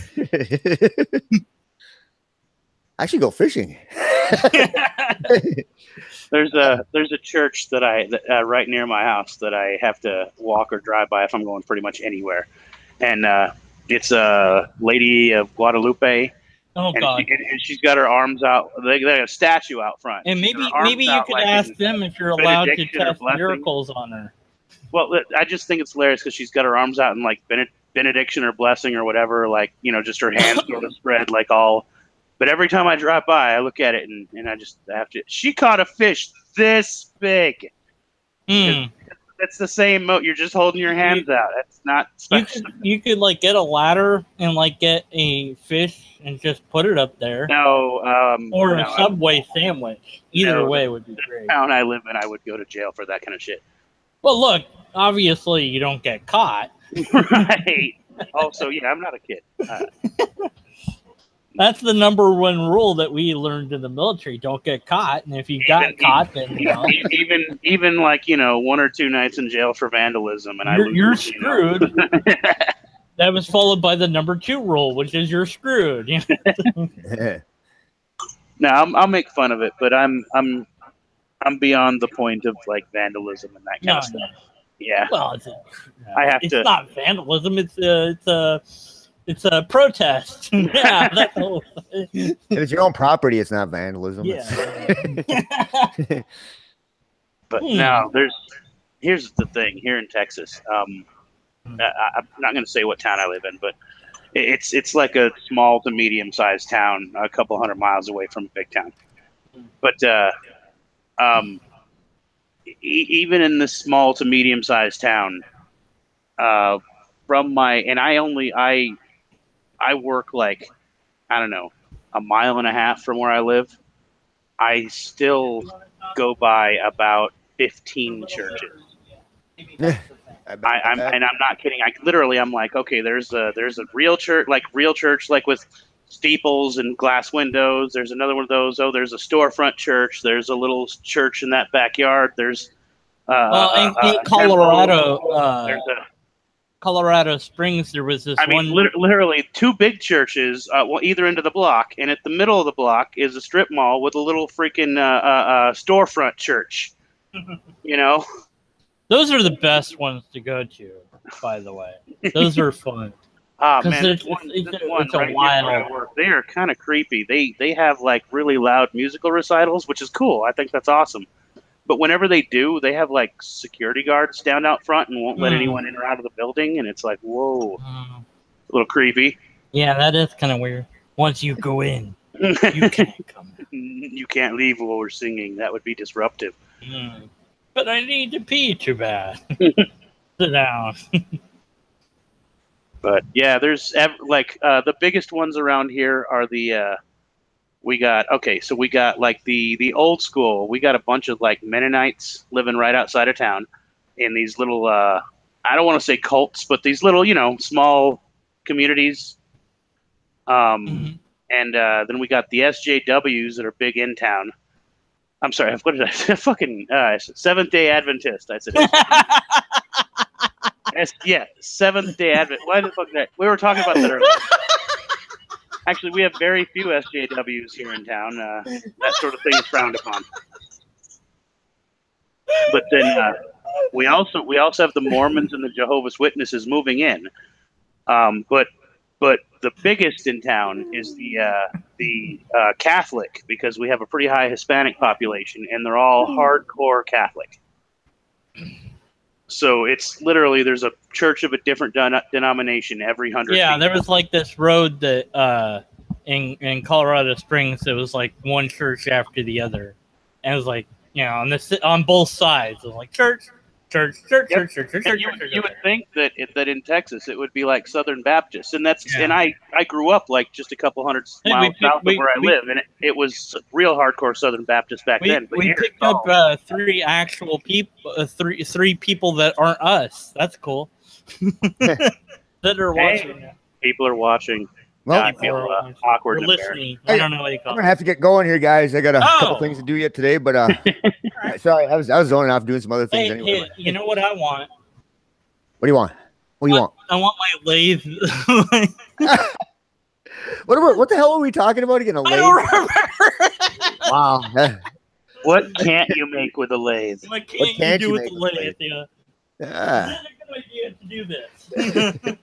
C: I should go fishing.
B: There's a church that right near my house that I have to walk or drive by if I'm going pretty much anywhere, and it's Lady of Guadalupe.
A: Oh God!
B: And she's got her arms out. They got a statue out front.
A: And maybe you could ask them if you're allowed to test miracles on her.
B: Well, I just think it's hilarious because she's got her arms out in like benediction or blessing or whatever, like, you know, just her hands sort of spread like all. But every time I drive by, I look at it and I just have to. She caught a fish this big. That's the same moat. You're just holding your hands out. That's not special.
A: You could like get a ladder and like get a fish and just put it up there.
B: No,
A: or a Subway sandwich. Either way would be great.
B: The town I live in, I would go to jail for that kind of shit.
A: Well, look, obviously you don't get caught.
B: Right. Also, yeah, I'm not a kid.
A: That's the number one rule that we learned in the military. Don't get caught. And if you got caught, then, you know.
B: Even like, you know, 1 or 2 nights in jail for vandalism. And
A: you're screwed. That was followed by the number 2 rule, which is you're screwed.
B: No, I'll make fun of it, but I'm beyond the point of like vandalism and that kind of stuff. Yeah.
A: Well, it's not vandalism. It's a protest. Yeah, that's all.
C: If it's your own property, it's not vandalism.
A: Yeah.
B: But no, here's the thing here in Texas. I'm not going to say what town I live in, but it's like a small to medium sized town, a couple 100 miles away from a big town. But even in this small to medium sized town, I work like, I don't know, 1.5 miles from where I live. I still go by about 15 churches. I'm not kidding. I'm like, okay, there's a real church, like with steeples and glass windows. There's another one of those. Oh, there's a storefront church. There's a little church in that backyard. There's
A: in Colorado. Colorado Springs, there was this
B: literally 2 big churches, either end of the block, and at the middle of the block is a strip mall with a little freaking storefront church. You know,
A: those are the best ones to go to. By the way, those are fun.
B: Man, it's a wild. They are kind of creepy. They have like really loud musical recitals, which is cool. I think that's awesome. But whenever they do, they have like security guards down out front and won't let anyone in or out of the building. And it's like, whoa, a little creepy.
A: Yeah, that is kind of weird. Once you go in, you can't come out.
B: You can't leave while we're singing. That would be disruptive.
A: But I need to pee too bad. Sit down.
B: But yeah, there's the biggest ones around here are the we got like the old school. We got a bunch of like Mennonites living right outside of town in these little I don't want to say cults, but these little, you know, small communities. And then we got the SJWs that are big in town. I'm sorry, what did I say? Fucking Seventh-day Adventist. I said yeah, Seventh-day Adventist. Why the fuck did we were talking about that earlier. Actually, we have very few SJWs here in town. That sort of thing is frowned upon. But then we also have the Mormons and the Jehovah's Witnesses moving in. But the biggest in town is the Catholic, because we have a pretty high Hispanic population, and they're all hardcore Catholic. So it's literally, there's a church of a different denomination every 100
A: Yeah,
B: feet.
A: there was like this road that in Colorado Springs, it was like one church after the other. And it was like, you know, on both sides. It was like church. You
B: would think that in Texas it would be like Southern Baptist, and and I grew up like just a couple hundred miles south of where I live, and it was real hardcore Southern Baptist back then. But
A: we picked up 3 actual people, three people that aren't us. That's cool. That are watching.
B: People are watching.
C: Well,
B: I feel awkward.
A: We're listening. I don't know what you call it.
C: I'm gonna have to get going here, guys. I got a couple things to do yet today, but sorry, I was zoning off doing some other things anyway.
A: Hey, you know what I want?
C: What do you want? What do you want?
A: I want my lathe.
C: What the hell are we talking about again? A lathe?
A: I don't remember.
C: Wow.
B: What can't you make with a lathe?
A: What can't you do with the lathe?
C: Yeah.
A: Is it a good idea to do this?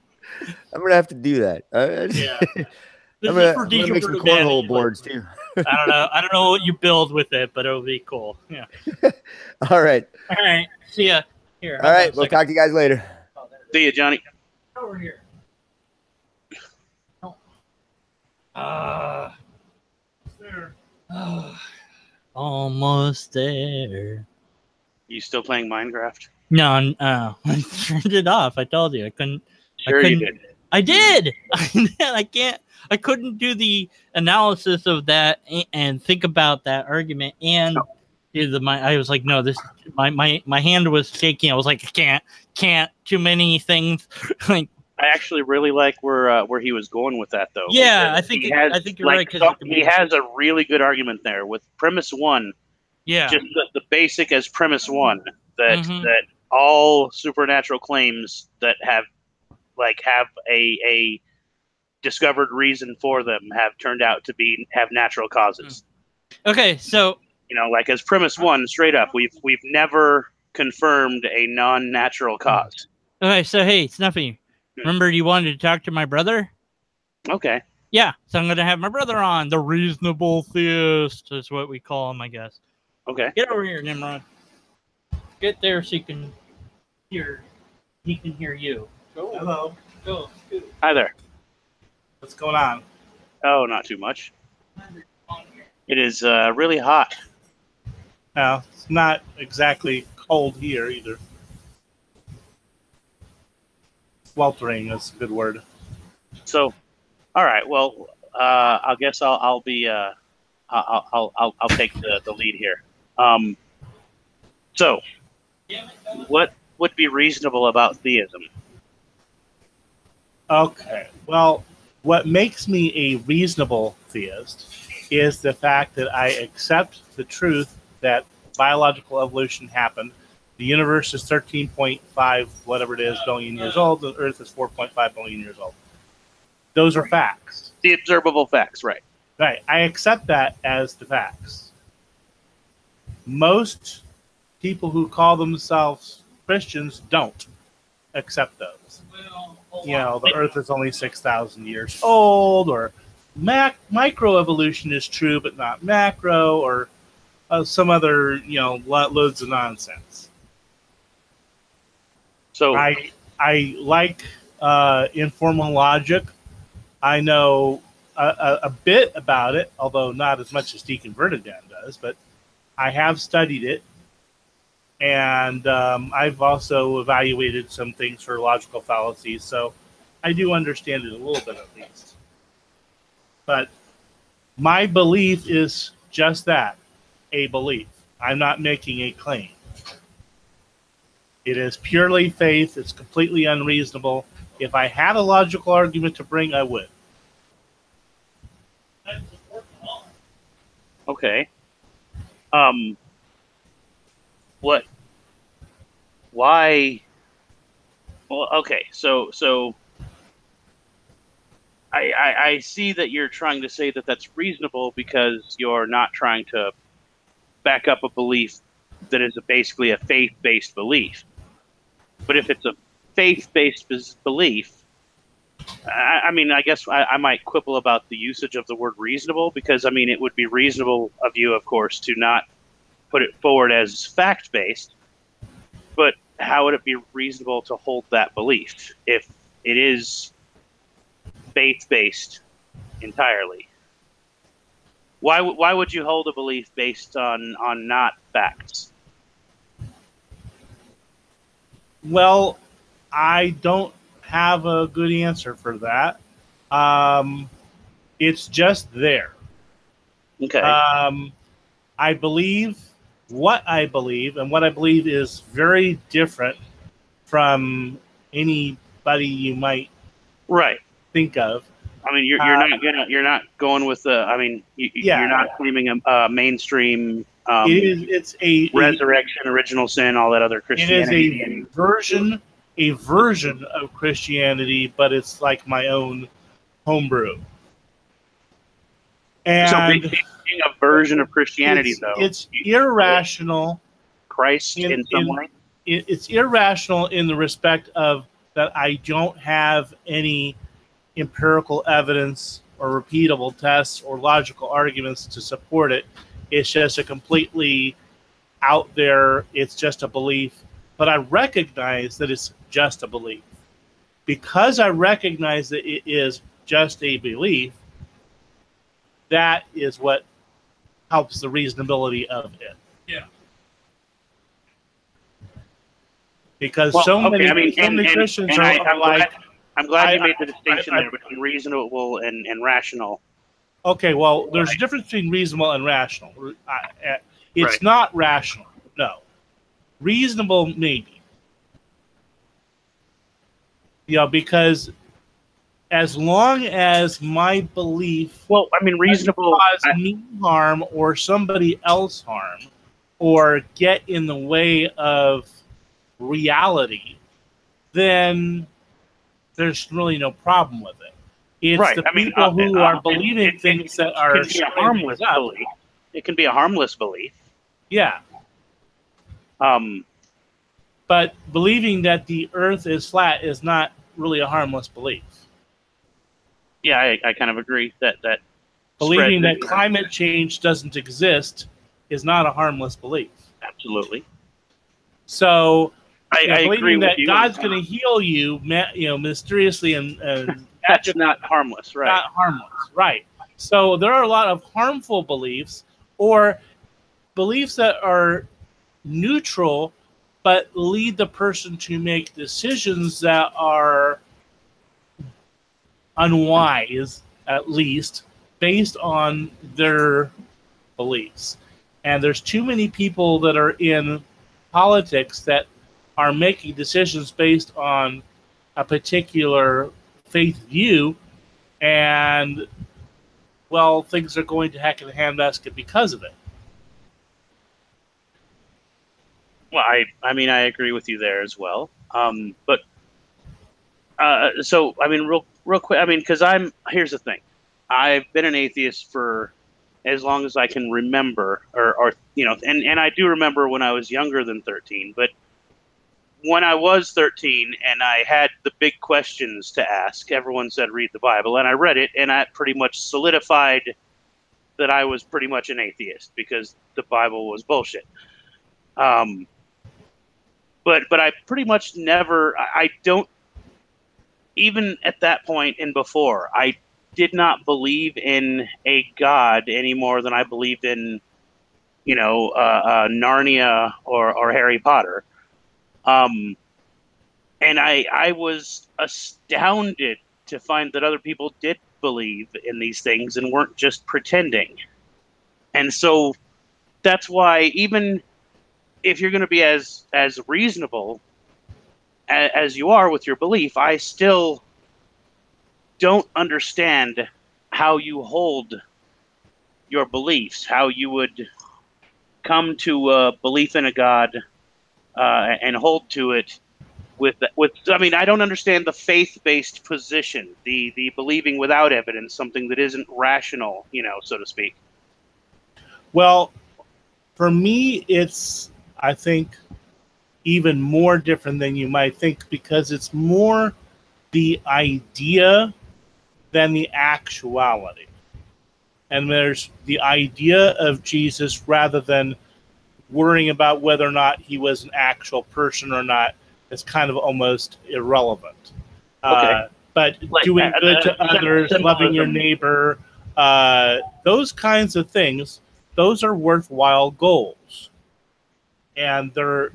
C: I'm gonna have to do that.
A: Yeah.
C: I'm gonna make some cornhole boards too.
A: I don't know what you build with it, but it'll be cool. Yeah.
C: All right.
A: All right. See ya. Here.
C: All right. We'll talk to you guys later.
B: See you, Johnny.
A: Over here. Almost there.
B: You still playing Minecraft?
A: No, I turned it off. I told you I couldn't.
B: Sure, you did.
A: I did. I couldn't do the analysis of that and think about that argument and do the. I was like, no, this. My hand was shaking. I was like, I can't. Too many things. Like.
B: I actually really like where he was going with that, though.
A: Yeah, I think you're right.
B: He has a really good argument there with premise one.
A: Yeah,
B: just the basic as premise one that all supernatural claims that have a discovered reason for them have turned out to have natural causes.
A: Okay, so
B: like as premise one, straight up, we've never confirmed a non-natural cause.
A: Okay, so hey, Snuffy. Remember you wanted to talk to my brother?
B: Okay.
A: Yeah, so I'm going to have my brother on. The reasonable theist is what we call him, I guess.
B: Okay.
A: Get over here, Nimrod. Get there so you can hear. He can hear you.
D: Go. Hello.
A: Go.
B: Hi there.
D: What's going on?
B: Oh, not too much. It is really hot.
D: No, it's not exactly cold here either. Sweltering is a good word.
B: So, all right. Well, I guess I'll be I'll take the lead here. So, what would be reasonable about theism?
D: Okay. Well, what makes me a reasonable theist is the fact that I accept the truth that biological evolution happened. The universe is 13.5, whatever it is, billion years old. The Earth is 4.5 billion years old. Those are facts.
B: The observable facts, right.
D: Right. I accept that as the facts. Most people who call themselves Christians don't accept those. The Earth is only 6,000 years old, or microevolution is true, but not macro, or some other, loads of nonsense.
B: So
D: I like informal logic. I know a bit about it, although not as much as Deacon Vertigan does, but I have studied it. And I've also evaluated some things for logical fallacies, so I do understand it a little bit at least. But my belief is just that, a belief. I'm not making a claim. It is purely faith. It's completely unreasonable. If I had a logical argument to bring, I would.
B: Okay. What? Why? Well, okay. So I see that you're trying to say that that's reasonable because you're not trying to back up a belief that is basically a faith-based belief. But if it's a faith-based belief, I guess I might quibble about the usage of the word reasonable, because, it would be reasonable of you, of course, to not put it forward as fact-based. But how would it be reasonable to hold that belief if it is faith-based entirely? Why would you hold a belief based on not facts?
D: Well, I don't have a good answer for that. It's just there.
B: Okay.
D: I believe what I believe, and what I believe is very different from anybody you might think of.
B: You're not going with the. You're not claiming a mainstream.
D: It's a
B: resurrection, original sin, all that other Christianity.
D: It is a version of Christianity, but it's like my own homebrew. And
B: so being a version of Christianity,
D: it's irrational.
B: Christ in some way?
D: It's irrational in the respect of that I don't have any empirical evidence or repeatable tests or logical arguments to support it. It's just a completely out there, it's just a belief. But I recognize that it's just a belief. Because I recognize that it is just a belief, that is what helps the reasonability of it.
A: Yeah.
D: Because so many Christians are like...
B: I'm glad you made the distinction there between reasonable and rational.
D: Okay, well, there's a difference between reasonable and rational. It's not rational, no. Reasonable, maybe. Because as long as my belief...
B: Well, I mean, reasonable...
D: cause me harm or somebody else harm or get in the way of reality, then there's really no problem with it. It's the people who are believing things that are...
B: It can be a harmless belief. It can be a harmless belief.
D: Yeah. But believing that the earth is flat is not really a harmless belief.
B: Yeah, I kind of agree that
D: believing that climate change doesn't exist is not a harmless belief.
B: Absolutely.
D: So
B: I
D: believing that God's going to heal you, mysteriously and
B: that's not harmless, right?
D: Not harmless, right? So there are a lot of harmful beliefs or beliefs that are neutral, but lead the person to make decisions that are unwise, at least, based on their beliefs. And there's too many people that are in politics that are making decisions based on a particular faith view, and, well, things are going to heck in a handbasket because of it.
B: Well, I mean, I agree with you there as well. But so, I mean, real quick, I mean, because here's the thing. I've been an atheist for as long as I can remember, or and I do remember when I was younger than 13, but when I was 13 and I had the big questions to ask, everyone said, read the Bible, and I read it, and that pretty much solidified that I was pretty much an atheist because the Bible was bullshit. But I pretty much never, I don't, even at that point and before, I did not believe in a God any more than I believed in, Narnia or Harry Potter. And I was astounded to find that other people did believe in these things and weren't just pretending. And so that's why even if you're going to be as reasonable as you are with your belief, I still don't understand how you hold your beliefs, how you would come to a belief in a God and hold to it with. I mean, I don't understand the faith-based position, the believing without evidence, something that isn't rational, so to speak.
D: Well, for me, it's, I think, even more different than you might think, because it's more the idea than the actuality. And there's the idea of Jesus rather than worrying about whether or not he was an actual person or not. It's kind of almost irrelevant.
B: Okay.
D: But doing good to others, loving your neighbor, those kinds of things, those are worthwhile goals. And they're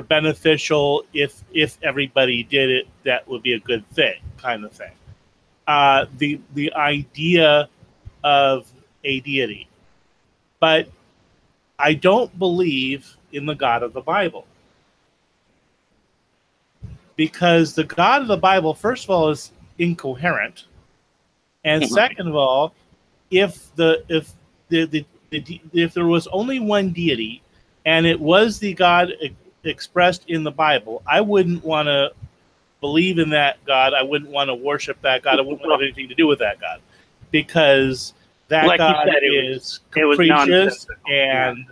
D: beneficial if everybody did it, that would be a good thing, kind of thing. The idea of a deity. But I don't believe in the God of the Bible. Because the God of the Bible, first of all, is incoherent. And second of all, if there was only one deity, and it was the God expressed in the Bible, I wouldn't want to believe in that God. I wouldn't want to worship that God. I wouldn't want to have anything to do with that God. Because that
B: like
D: God
B: you said,
D: is
B: it was
D: capricious
B: nonsensical.
D: and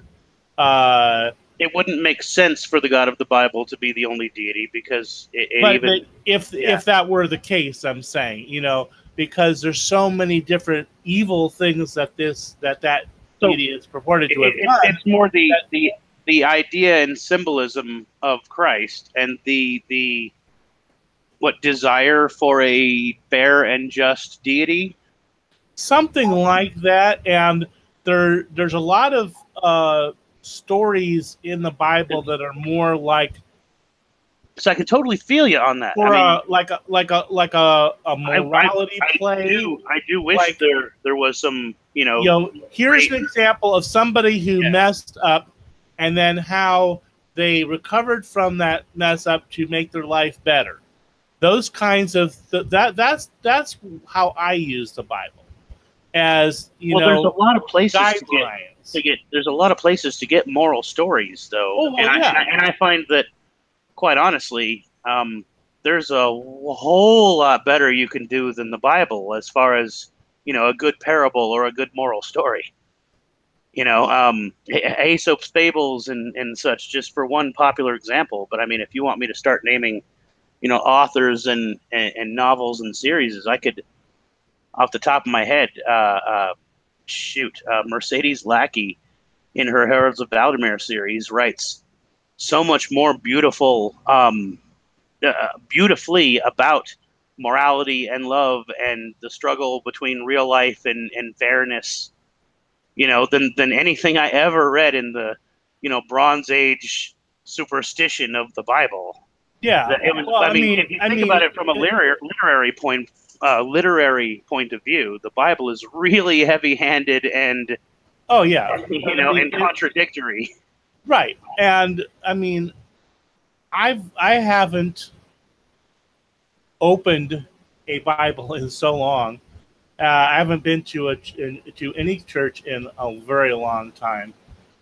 B: it wouldn't make sense for the God of the Bible to be the only deity because
D: but if that were the case, I'm saying, because there's so many different evil things that deity is purported to have done.
B: It's more the idea and symbolism of Christ and the desire for a fair and just deity.
D: Something like that, and there's a lot of stories in the Bible that are more like.
B: So I can totally feel you on that.
D: Or like a morality play.
B: I do wish there was some,
D: here's an example of somebody who messed up, and then how they recovered from that mess up to make their life better. Those kinds of that's how I use the Bible. As there's
B: a lot of places
D: to
B: get. There's a lot of places to get moral stories, though, I find that, quite honestly, there's a whole lot better you can do than the Bible as far as a good parable or a good moral story. Aesop's fables and such, just for one popular example. But I mean, if you want me to start naming, authors and novels and series, I could. Off the top of my head, Mercedes Lackey in her Heralds of Valdemar series writes so much more beautifully about morality and love and the struggle between real life and fairness, than anything I ever read in the, Bronze Age superstition of the Bible.
D: Yeah.
B: If you think about it from a literary point of view, the Bible is really heavy-handed and and contradictory.
D: Right, and I mean, I haven't opened a Bible in so long. I haven't been to any church in a very long time.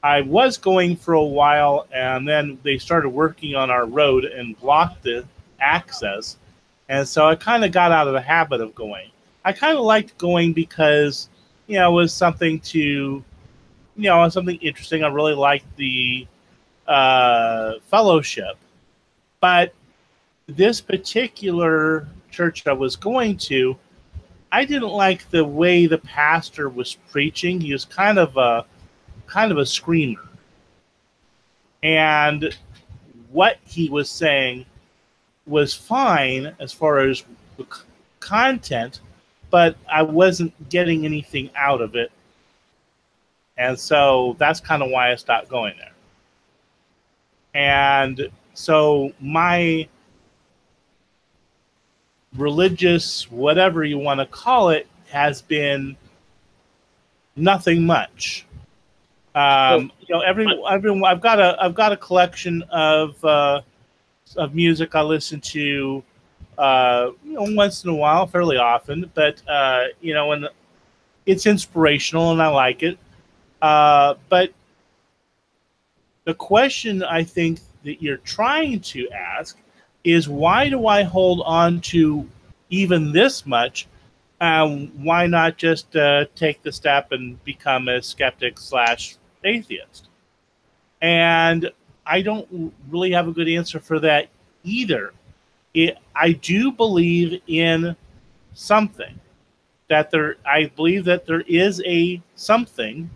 D: I was going for a while, and then they started working on our road and blocked the access. And so I kind of got out of the habit of going. I kind of liked going because, it was something something interesting. I really liked the fellowship. But this particular church I was going to, I didn't like the way the pastor was preaching. He was kind of a screamer. And what he was saying was fine as far as the content, but I wasn't getting anything out of it. And so that's kind of why I stopped going there. And so my religious, whatever you want to call it, has been nothing much. I've got a collection of music I listen to, once in a while, fairly often, but and it's inspirational and I like it. But the question I think that you're trying to ask is, why do I hold on to even this much? Why not just take the step and become a skeptic / atheist? And I don't really have a good answer for that either. I do believe in something. I believe that there is a something,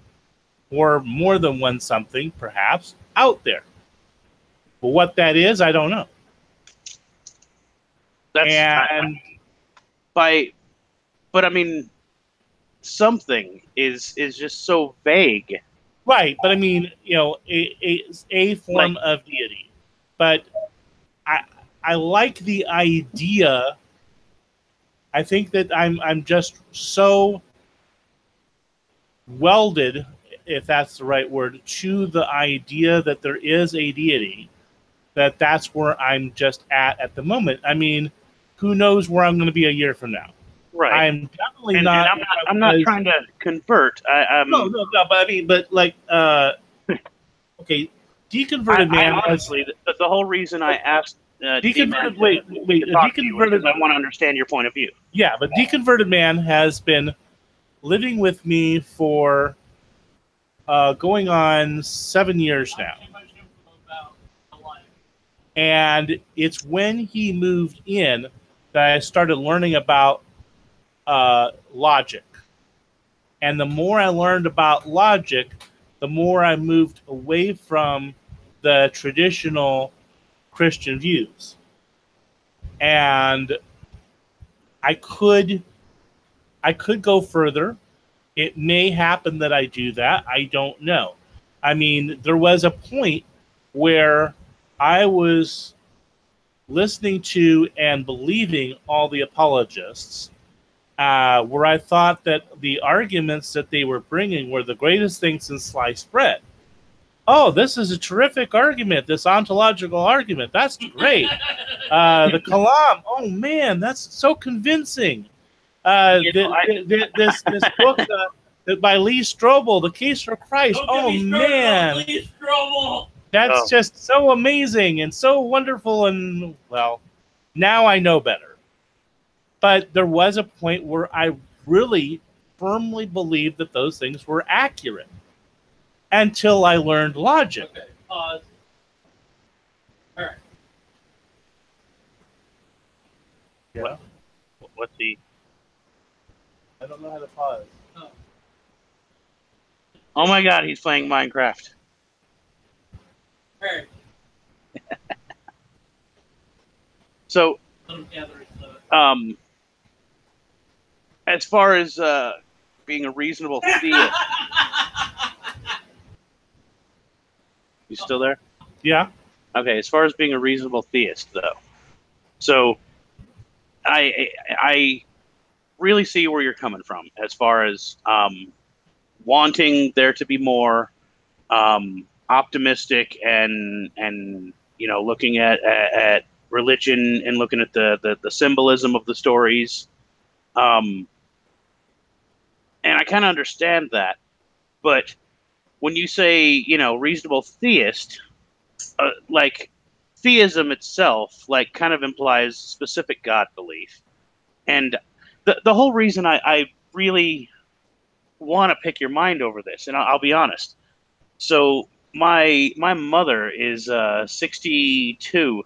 D: or more than one something, perhaps, out there. But what that is, I don't know.
B: But I mean, something is just so vague.
D: Right, but I mean, a form of deity. But I like the idea. I think that I'm just so welded, if that's the right word, to the idea that there is a deity, that's where I'm just at the moment. I mean, who knows where I'm going to be a year from now?
B: Right.
D: I'm definitely not.
B: And I'm not trying to convert.
D: No. But I mean, okay, deconverted man.
B: Honestly, the whole reason I asked
D: deconverted.
B: I want to understand your point of view.
D: Yeah, but deconverted man has been living with me for going on 7 years now. And it's when he moved in that I started learning about logic. And the more I learned about logic, the more I moved away from the traditional Christian views. And I could go further. It may happen that I do that. I don't know. I mean, there was a point where I was listening to and believing all the apologists, where I thought that the arguments that they were bringing were the greatest thing since sliced bread. Oh, this is a terrific argument, this ontological argument. That's great. The Kalam, oh man, that's so convincing. This book by Lee Strobel, The Case for Christ. Oh man, that's just so amazing and so wonderful. And well, now I know better. But there was a point where I really firmly believed that those things were accurate until I learned logic.
A: Okay, pause. All right.
D: Yeah.
B: What's the?
D: I don't know how to pause.
B: Oh my God, he's playing Minecraft.
A: All right.
B: So, as far as being a reasonable theist, you still there?
D: Yeah.
B: Okay, as far as being a reasonable theist, though, so I really see where you're coming from as far as wanting there to be more optimistic and looking at religion and looking at the symbolism of the stories, and I kind of understand that, but when you say reasonable theist, like theism itself kind of implies specific God belief, and the whole reason I really want to pick your mind over this, and I'll be honest. So my mother is 62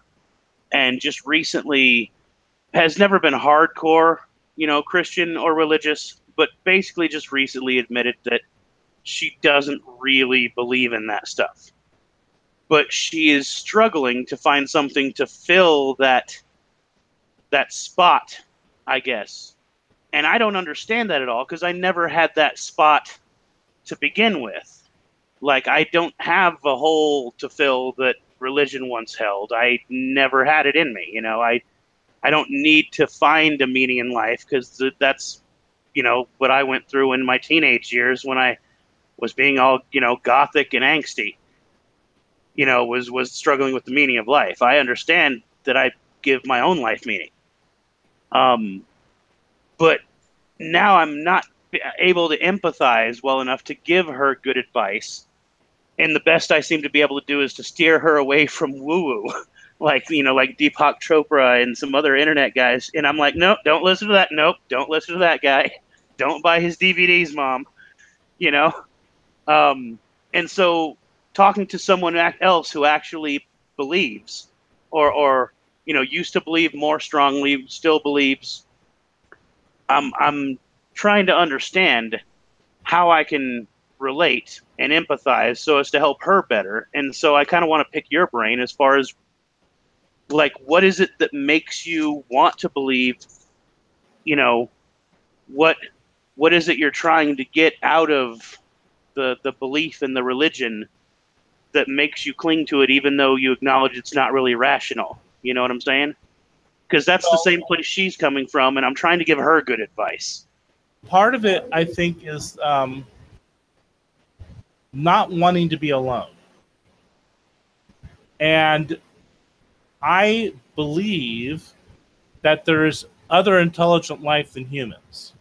B: and just recently has never been hardcore, Christian or religious, but basically just recently admitted that she doesn't really believe in that stuff. But she is struggling to find something to fill that spot, I guess. And I don't understand that at all because I never had that spot to begin with. Like, I don't have a hole to fill that religion once held. I never had it in me. I don't need to find a meaning in life because that's, what I went through in my teenage years when I was being all, gothic and angsty, was struggling with the meaning of life. I understand that I give my own life meaning. But now I'm not able to empathize well enough to give her good advice. And the best I seem to be able to do is to steer her away from woo-woo, like Deepak Chopra and some other internet guys. And I'm like, nope, don't listen to that. Nope, don't listen to that guy. Don't buy his DVDs, Mom. And so talking to someone else who actually believes or used to believe more strongly, still believes, I'm trying to understand how I can relate and empathize so as to help her better. And so I kind of want to pick your brain as far as what is it that makes you want to believe, what is it you're trying to get out of the belief in the religion that makes you cling to it, even though you acknowledge it's not really rational. You know what I'm saying? Because that's the same place she's coming from, and I'm trying to give her good advice.
D: Part of it, I think, is not wanting to be alone. And I believe that there's other intelligent life than humans.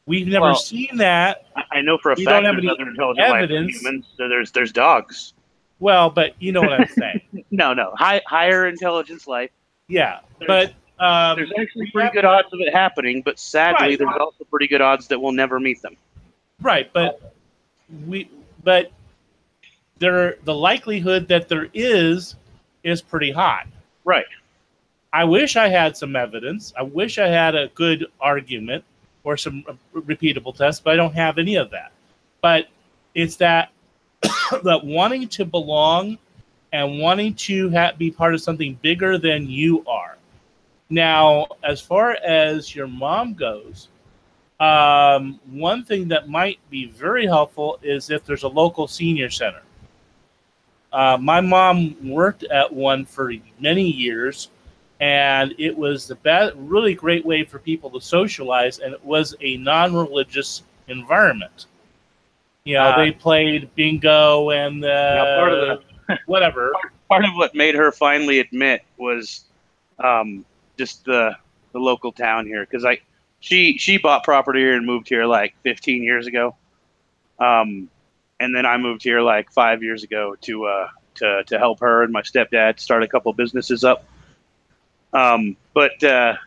D: We've never seen that.
B: I know for a fact there's other intelligent life than humans. There's dogs.
D: Well, but you know what I'm saying.
B: No. Higher intelligence life.
D: Yeah, but
B: There's actually pretty good odds of it happening, but sadly, there's also pretty good odds that we'll never meet them.
D: Right, but the likelihood that there is pretty high.
B: Right.
D: I wish I had some evidence. I wish I had a good argument or some repeatable tests, but I don't have any of that. But it's that that wanting to belong and wanting to be part of something bigger than you are. Now, as far as your mom goes, one thing that might be very helpful is if there's a local senior center. My mom worked at one for many years, and it was the really great way for people to socialize, and it was a non-religious environment. You know, they played bingo and
B: part of
D: whatever.
B: Part of what made her finally admit was just the local town here, because she bought property here and moved here like 15 years ago, and then I moved here like 5 years ago to help her and my stepdad start a couple businesses up. But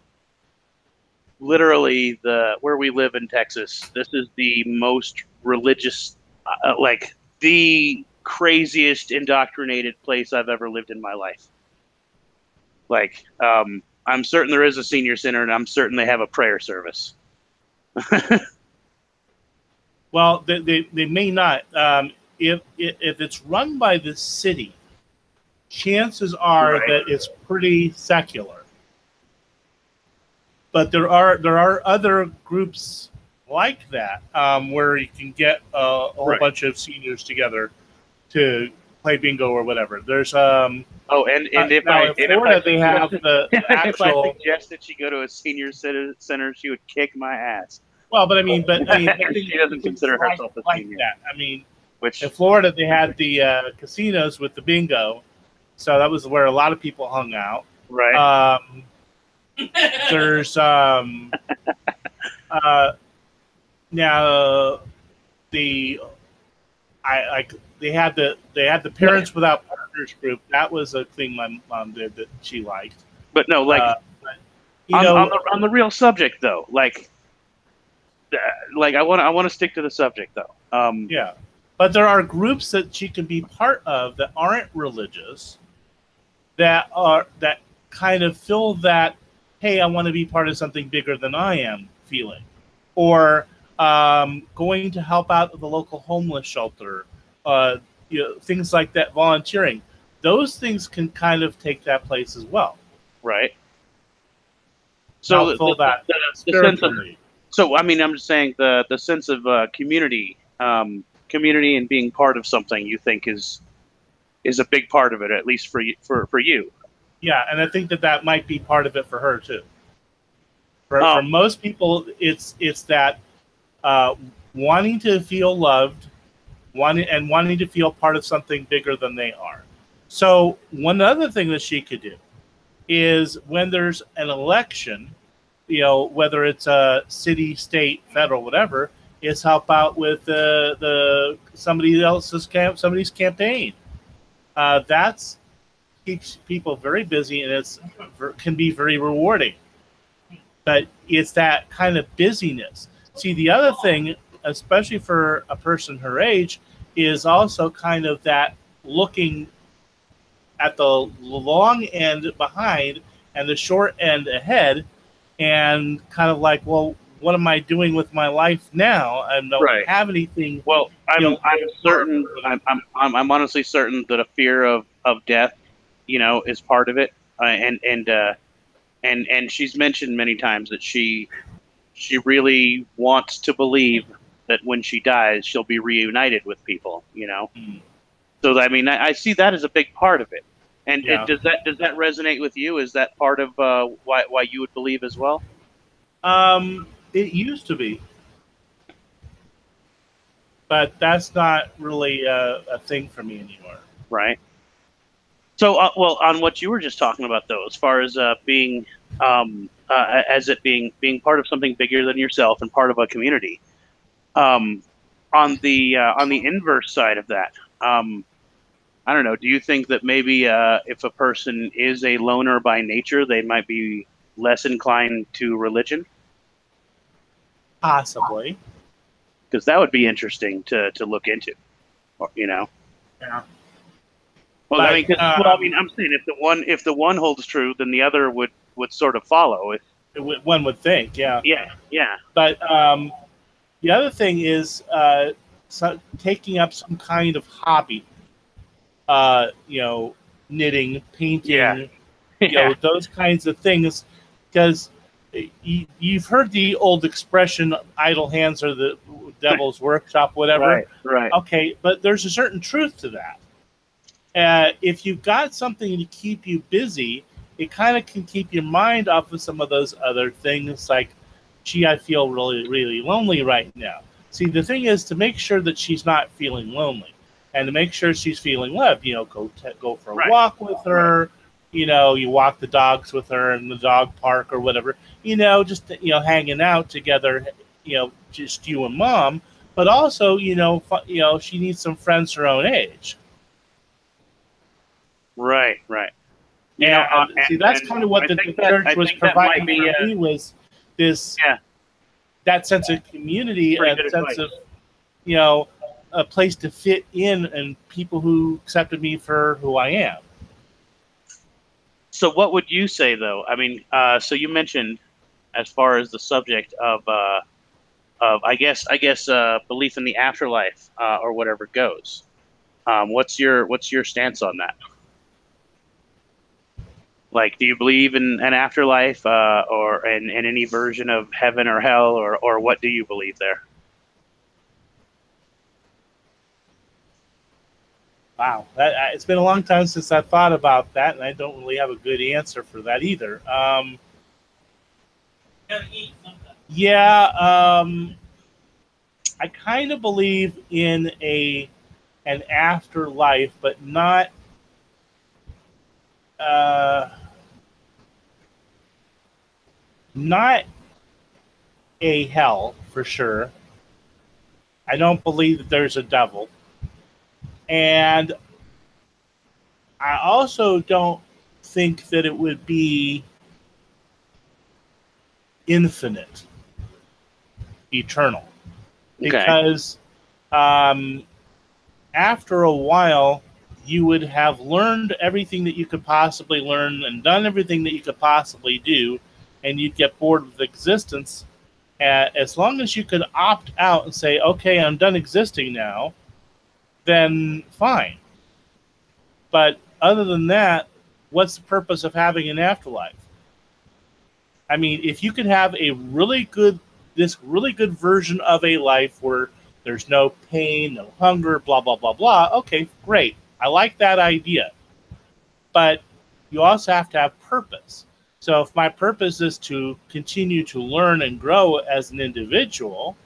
B: literally, where we live in Texas, this is the most religious, like the craziest indoctrinated place I've ever lived in my life. Like, I'm certain there is a senior center, and I'm certain they have a prayer service.
D: Well, they may not. If it's run by the city, chances are that it's pretty secular. But there are other groups like that where you can get a whole bunch of seniors together to play bingo or whatever. There's
B: and if
D: they have the actual.
B: If I suggest that she go to a senior center, she would kick my ass.
D: Well, but I mean,
B: she doesn't consider herself a senior.
D: That. I mean,
B: in
D: Florida they had the casinos with the bingo, so that was where a lot of people hung out.
B: Right.
D: There's now they had the Parents Without Partners group. That was a thing my mom did that she liked.
B: But no, like on the real subject though, like I want to stick to the subject though.
D: Yeah, but there are groups that she can be part of that aren't religious, that kind of fill that. Hey, I want to be part of something bigger than I am feeling, or going to help out the local homeless shelter, things like that, volunteering. Those things can kind of take that place as well.
B: Right. So so I mean, I'm just saying the sense of community and being part of something you think is a big part of it, at least for you.
D: Yeah, and I think that might be part of it for her too. For most people, it's that wanting to feel loved, wanting to feel part of something bigger than they are. So one other thing that she could do is when there's an election, whether it's a city, state, federal, whatever, is help out with somebody's campaign. That's keeps people very busy, and can be very rewarding. But it's that kind of busyness. See, the other thing, especially for a person her age, is also kind of that looking at the long end behind and the short end ahead, and kind of like, well, what am I doing with my life now? I don't have anything.
B: Well, I'm certain. I'm honestly certain that a fear of death, is part of it, and she's mentioned many times that she really wants to believe that when she dies, she'll be reunited with people, So I mean, I see that as a big part of it. And does that resonate with you? Is that part of why you would believe as well?
D: It used to be, but that's not really a thing for me anymore.
B: Right. So, well, on what you were just talking about, though, as far as being part of something bigger than yourself and part of a community, on the inverse side of that, I don't know. Do you think that maybe if a person is a loner by nature, they might be less inclined to religion?
D: Possibly.
B: Because that would be interesting to look into, you know.
D: Yeah.
B: Well,
D: But,
B: I mean, I'm saying if the one holds true, then the other would sort of follow.
D: One would think, yeah.
B: Yeah.
D: But the other thing is taking up some kind of hobby. Knitting, painting, those kinds of things, because you've heard the old expression, idle hands are the devil's workshop, whatever.
B: Right.
D: Okay, but there's a certain truth to that. If you've got something to keep you busy, it kind of can keep your mind off of some of those other things like, gee, I feel really, really lonely right now. See, the thing is to make sure that she's not feeling lonely and to make sure she's feeling loved, go for a walk with her, you walk the dogs with her in the dog park or whatever, just, hanging out together, just you and mom, but also, she needs some friends her own age.
B: Right.
D: See, that's kind of what the church was providing for me was this, that sense of community and sense of, a place to fit in and people who accepted me for who I am.
B: So what would you say, though? I mean, so you mentioned as far as the subject of I guess belief in the afterlife or whatever goes. What's your stance on that? Like, do you believe in an afterlife or in any version of heaven or hell, or what do you believe there?
D: Wow, it's been a long time since I thought about that, and I don't really have a good answer for that either. I kind of believe in an afterlife, but not a hell for sure. I don't believe that there's a devil. And I also don't think that it would be infinite, eternal. Because after a while, you would have learned everything that you could possibly learn and done everything that you could possibly do, and you'd get bored with existence. As long as you could opt out and say, okay, I'm done existing now, then fine. But other than that, what's the purpose of having an afterlife? I mean, if you could have this really good version of a life where there's no pain, no hunger, blah, blah, blah, blah, okay, great. I like that idea. But you also have to have purpose. So if my purpose is to continue to learn and grow as an individual,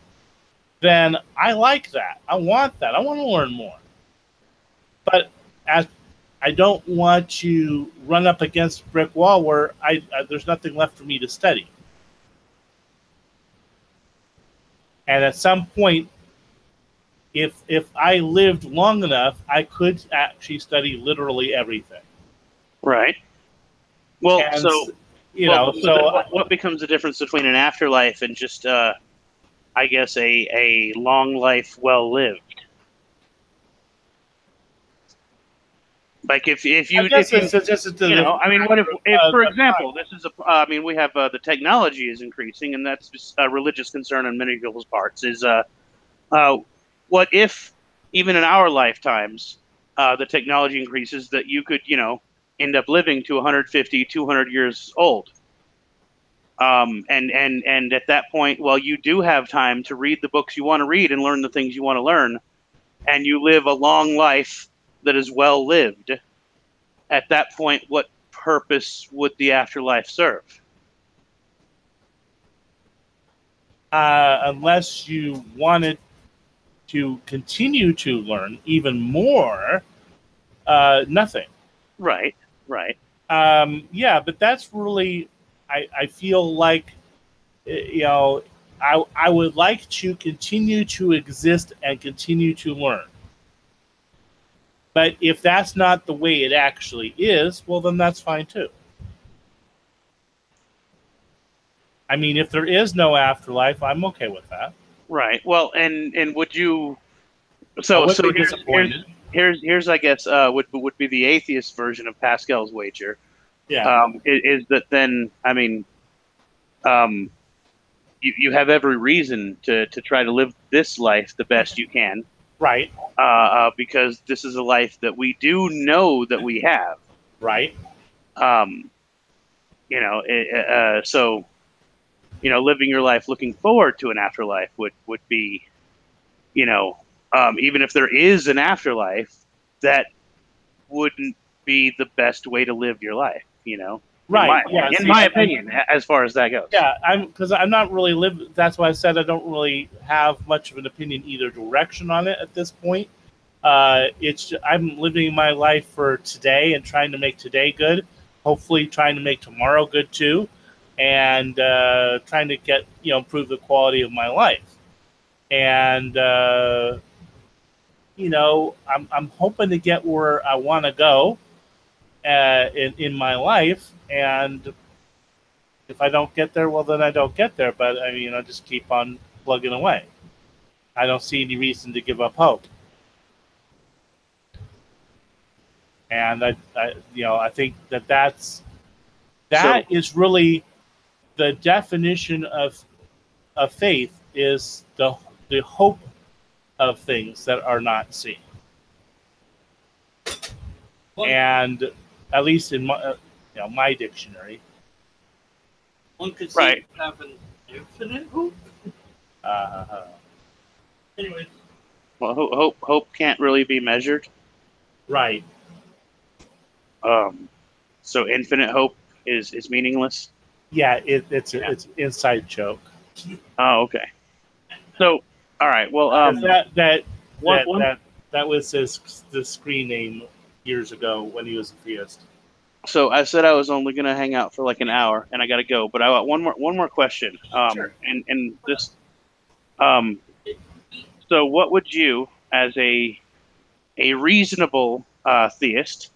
D: then I like that. I want that. I want to learn more. But I don't want to run up against a brick wall where there's nothing left for me to study. And at some point, if I lived long enough, I could actually study literally everything.
B: Right. Well,
D: and
B: what becomes the difference between an afterlife and just, I guess, a long life well lived? Like if you, what if, for example, this is we have the technology is increasing, and that's just a religious concern on many people's parts. Is what if even in our lifetimes the technology increases that you could end up living to 150, 200 years old, and at that point, well, you do have time to read the books you want to read and learn the things you want to learn, and you live a long life that is well lived. At that point, what purpose would the afterlife serve?
D: Unless you wanted to continue to learn even more, nothing.
B: Right.
D: But that's really, I feel like, I would like to continue to exist and continue to learn. But if that's not the way it actually is, well, then that's fine too. I mean, if there is no afterlife, I'm okay with that.
B: Right. Well, and would you?
D: I
B: So
D: wouldn't be
B: here's
D: disappointed.
B: here's I guess would be the atheist version of Pascal's wager.
D: Yeah.
B: Is that then? I mean, um, you have every reason to try to live this life the best you can,
D: Right.
B: because this is a life that we do know that we have.
D: Right.
B: Um, so living your life looking forward to an afterlife would be, even if there is an afterlife, that wouldn't be the best way to live your life.
D: Right.
B: In my opinion, as far as that goes.
D: Yeah, I'm not really living. That's why I said I don't really have much of an opinion either direction on it at this point. I'm living my life for today and trying to make today good. Hopefully, trying to make tomorrow good too, and trying to get improve the quality of my life. And I'm hoping to get where I want to go in my life, and if I don't get there, well, then I don't get there. But I mean, I just keep on plugging away. I don't see any reason to give up hope. And I think that is really the definition of faith is the hope of things that are not seen. And at least in my dictionary,
A: one could see right. Having infinite hope.
B: Anyway. Well, hope can't really be measured.
D: Right.
B: So infinite hope is meaningless.
D: Yeah, it's an inside joke.
B: Oh, okay. So, all right. Well,
D: that was the screen name years ago when he was a theist.
B: So I said I was only going to hang out for like an hour, and I got to go. But I got one more question.
D: Sure.
B: And this, so what would you, as a reasonable theist,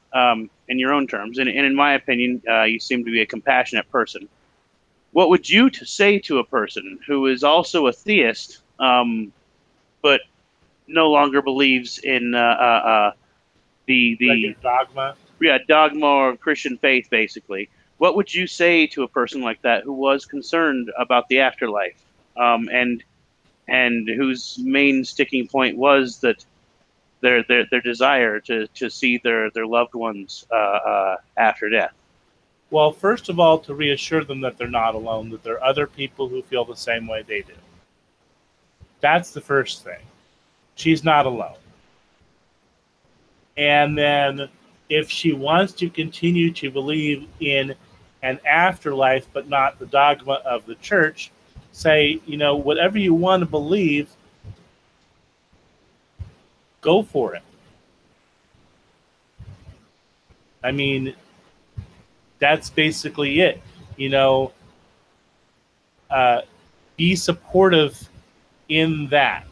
B: in your own terms, and in my opinion, you seem to be a compassionate person. What would you say to a person who is also a theist, but no longer believes in the
D: dogma?
B: Yeah, dogma or Christian faith, basically. What would you say to a person like that who was concerned about the afterlife, and whose main sticking point was that their desire to see their loved ones after death?
D: Well, first of all, to reassure them that they're not alone, that there are other people who feel the same way they do. That's the first thing. She's not alone. And then if she wants to continue to believe in an afterlife, but not the dogma of the church, say, whatever you want to believe, go for it. I mean, that's basically it. Be supportive in that.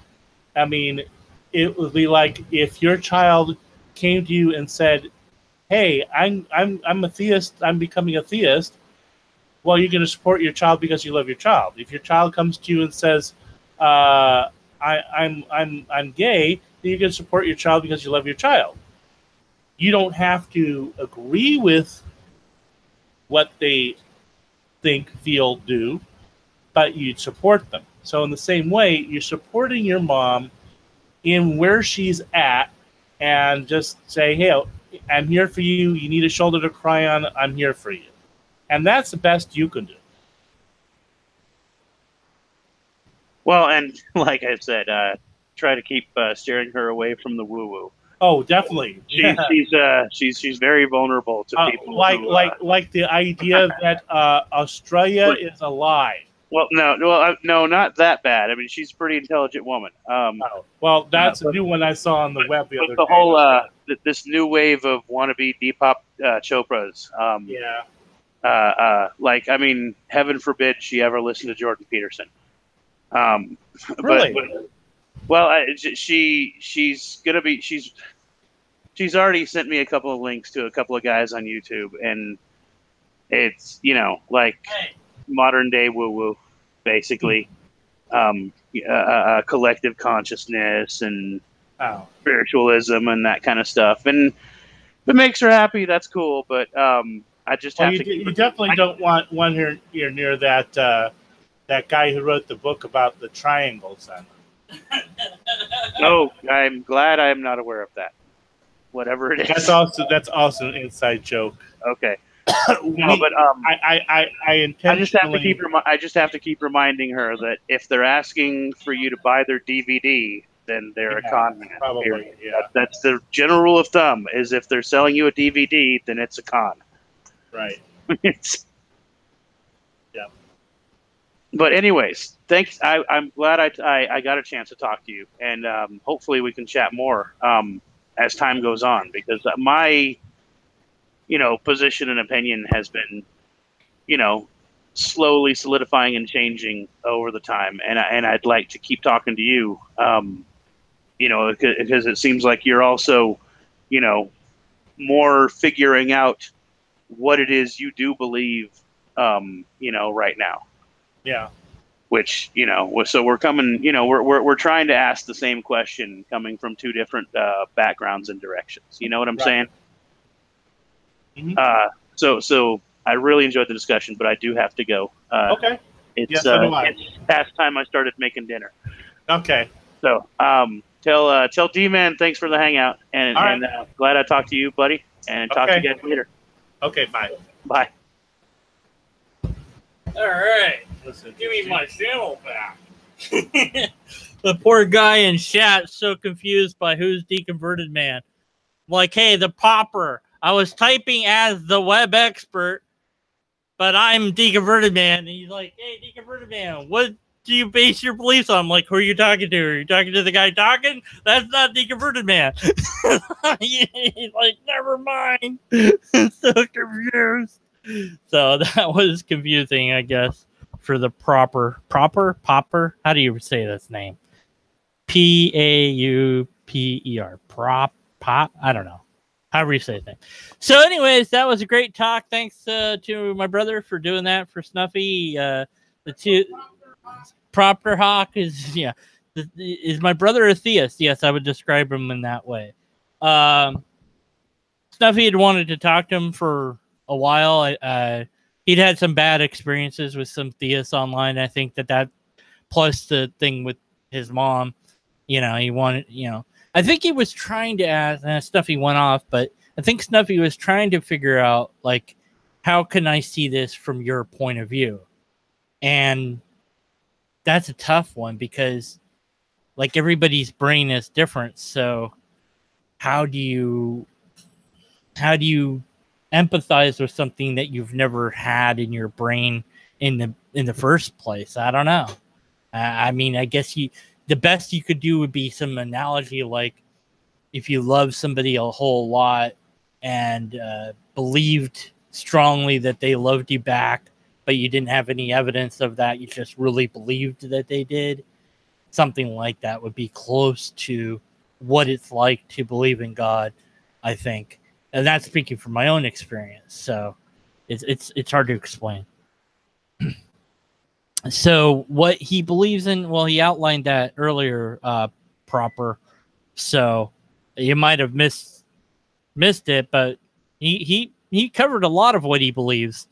D: I mean, it would be like if your child came to you and said, "Hey, I'm a theist. I'm becoming a theist." Well, you're going to support your child because you love your child. If your child comes to you and says, "I'm gay," then you're going to support your child because you love your child. You don't have to agree with what they think, feel, do, but you support them. So in the same way, you're supporting your mom in where she's at, and just say, "Hey, I'm here for you. You need a shoulder to cry on. I'm here for you." And that's the best you can do.
B: Well, and like I said, try to keep steering her away from the woo-woo.
D: Oh, definitely.
B: She's very vulnerable to people.
D: Like the idea that Australia is a lie.
B: Well, no, not that bad. I mean, she's a pretty intelligent woman.
D: Well, that's a new one I saw on the web the other day.
B: The whole this new wave of wannabe Deepak Chopras. I mean, heaven forbid she ever listened to Jordan Peterson.
D: Really?
B: She's already sent me a couple of links to a couple of guys on YouTube, and it's modern day woo woo, basically. Collective consciousness and spiritualism and that kind of stuff. And if it makes her happy, that's cool. But I just have to.
D: You definitely don't want one here near that that guy who wrote the book about the triangles. Then.
B: No, I'm glad I am not aware of that. Whatever it is.
D: That's also an inside joke.
B: Okay. No, but
D: I intentionally.
B: I just have to keep reminding her that if they're asking for you to buy their DVD, then they're a con man.
D: Probably, yeah.
B: That's the general rule of thumb. Is if they're selling you a DVD, then it's a con.
D: Right. Yeah.
B: But anyways, thanks. I'm glad I got a chance to talk to you, and hopefully we can chat more as time goes on, because my position and opinion has been, slowly solidifying and changing over the time. And I'd like to keep talking to you, because it seems like you're also, more figuring out what it is you do believe, right now.
D: Yeah.
B: Which, so we're coming, we're trying to ask the same question coming from two different backgrounds and directions. You know what I'm saying?
D: Mm-hmm.
B: So I really enjoyed the discussion, but I do have to go.
D: Okay.
B: It's past time I started making dinner.
D: Okay.
B: So tell D-Man thanks for the hangout, and glad I talked to you, buddy, and talk to you guys later.
D: Okay, bye.
B: Bye.
A: All right. Listen, give me my channel back. The poor guy in chat so confused by who's Deconverted Man. Like, hey, the popper. I was typing as the web expert, but I'm Deconverted Man. And he's like, hey, Deconverted Man, what do you base your beliefs on? I'm like, who are you talking to? Are you talking to the guy talking? That's not Deconverted Man. He's like, never mind. So confused. So that was confusing, I guess, for the popper. How do you say this name? Pauper. Pop. I don't know. However you say things. So, anyways, that was a great talk. Thanks to my brother for doing that for Snuffy. The two Proper Hawk is is my brother a theist? Yes, I would describe him in that way. Snuffy had wanted to talk to him for a while. He'd had some bad experiences with some theists online. I think that plus the thing with his mom, he wanted, I think he was trying to ask, Snuffy went off, but I think Snuffy was trying to figure out, like, how can I see this from your point of view? And that's a tough one because, like, everybody's brain is different. So how do you empathize with something that you've never had in your brain in the first place? I don't know. I mean, I guess the best you could do would be some analogy, like if you love somebody a whole lot and believed strongly that they loved you back, but you didn't have any evidence of that, you just really believed that they did. Something like that would be close to what it's like to believe in God, I think. And that's speaking from my own experience. So it's hard to explain. So what he believes in, well, he outlined that earlier, proper. So you might have missed it, but he covered a lot of what he believes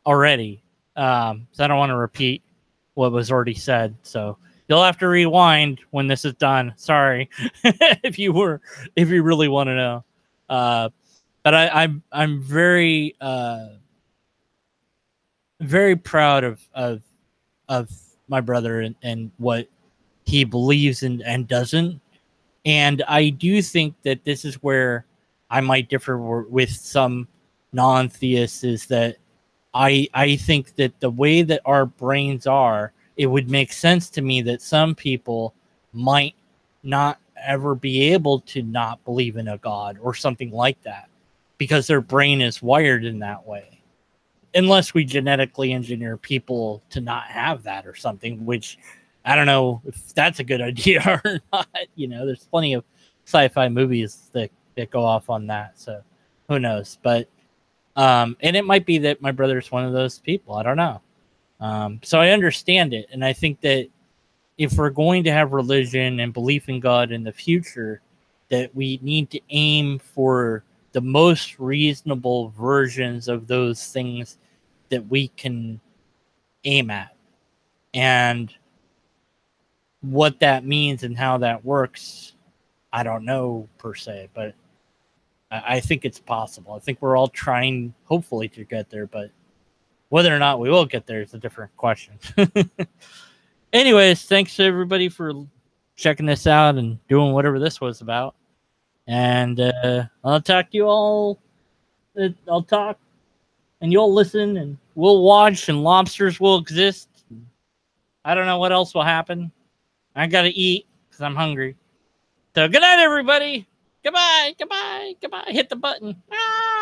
A: already. So I don't want to repeat what was already said. So you'll have to rewind when this is done. Sorry, if you really want to know. But I'm very very proud of my brother and what he believes and doesn't. And I do think that this is where I might differ with some non-theists, is that I think that the way that our brains are, it would make sense to me that some people might not ever be able to not believe in a God or something like that because their brain is wired in that way. Unless we genetically engineer people to not have that or something, which I don't know if that's a good idea or not. There's plenty of sci-fi movies that go off on that. So who knows? But and it might be that my brother's one of those people. I don't know. So I understand it. And I think that if we're going to have religion and belief in God in the future, that we need to aim for the most reasonable versions of those things that we can aim at. And what that means and how that works, I don't know per se, but I think it's possible. I think we're all trying, hopefully, to get there, but whether or not we will get there is a different question. Anyways, thanks to everybody for checking this out and doing whatever this was about. And I'll talk to you all. I'll talk, and you'll listen, and we'll watch, and lobsters will exist. I don't know what else will happen. I got to eat because I'm hungry. So good night, everybody. Goodbye, goodbye, goodbye. Hit the button. Ah!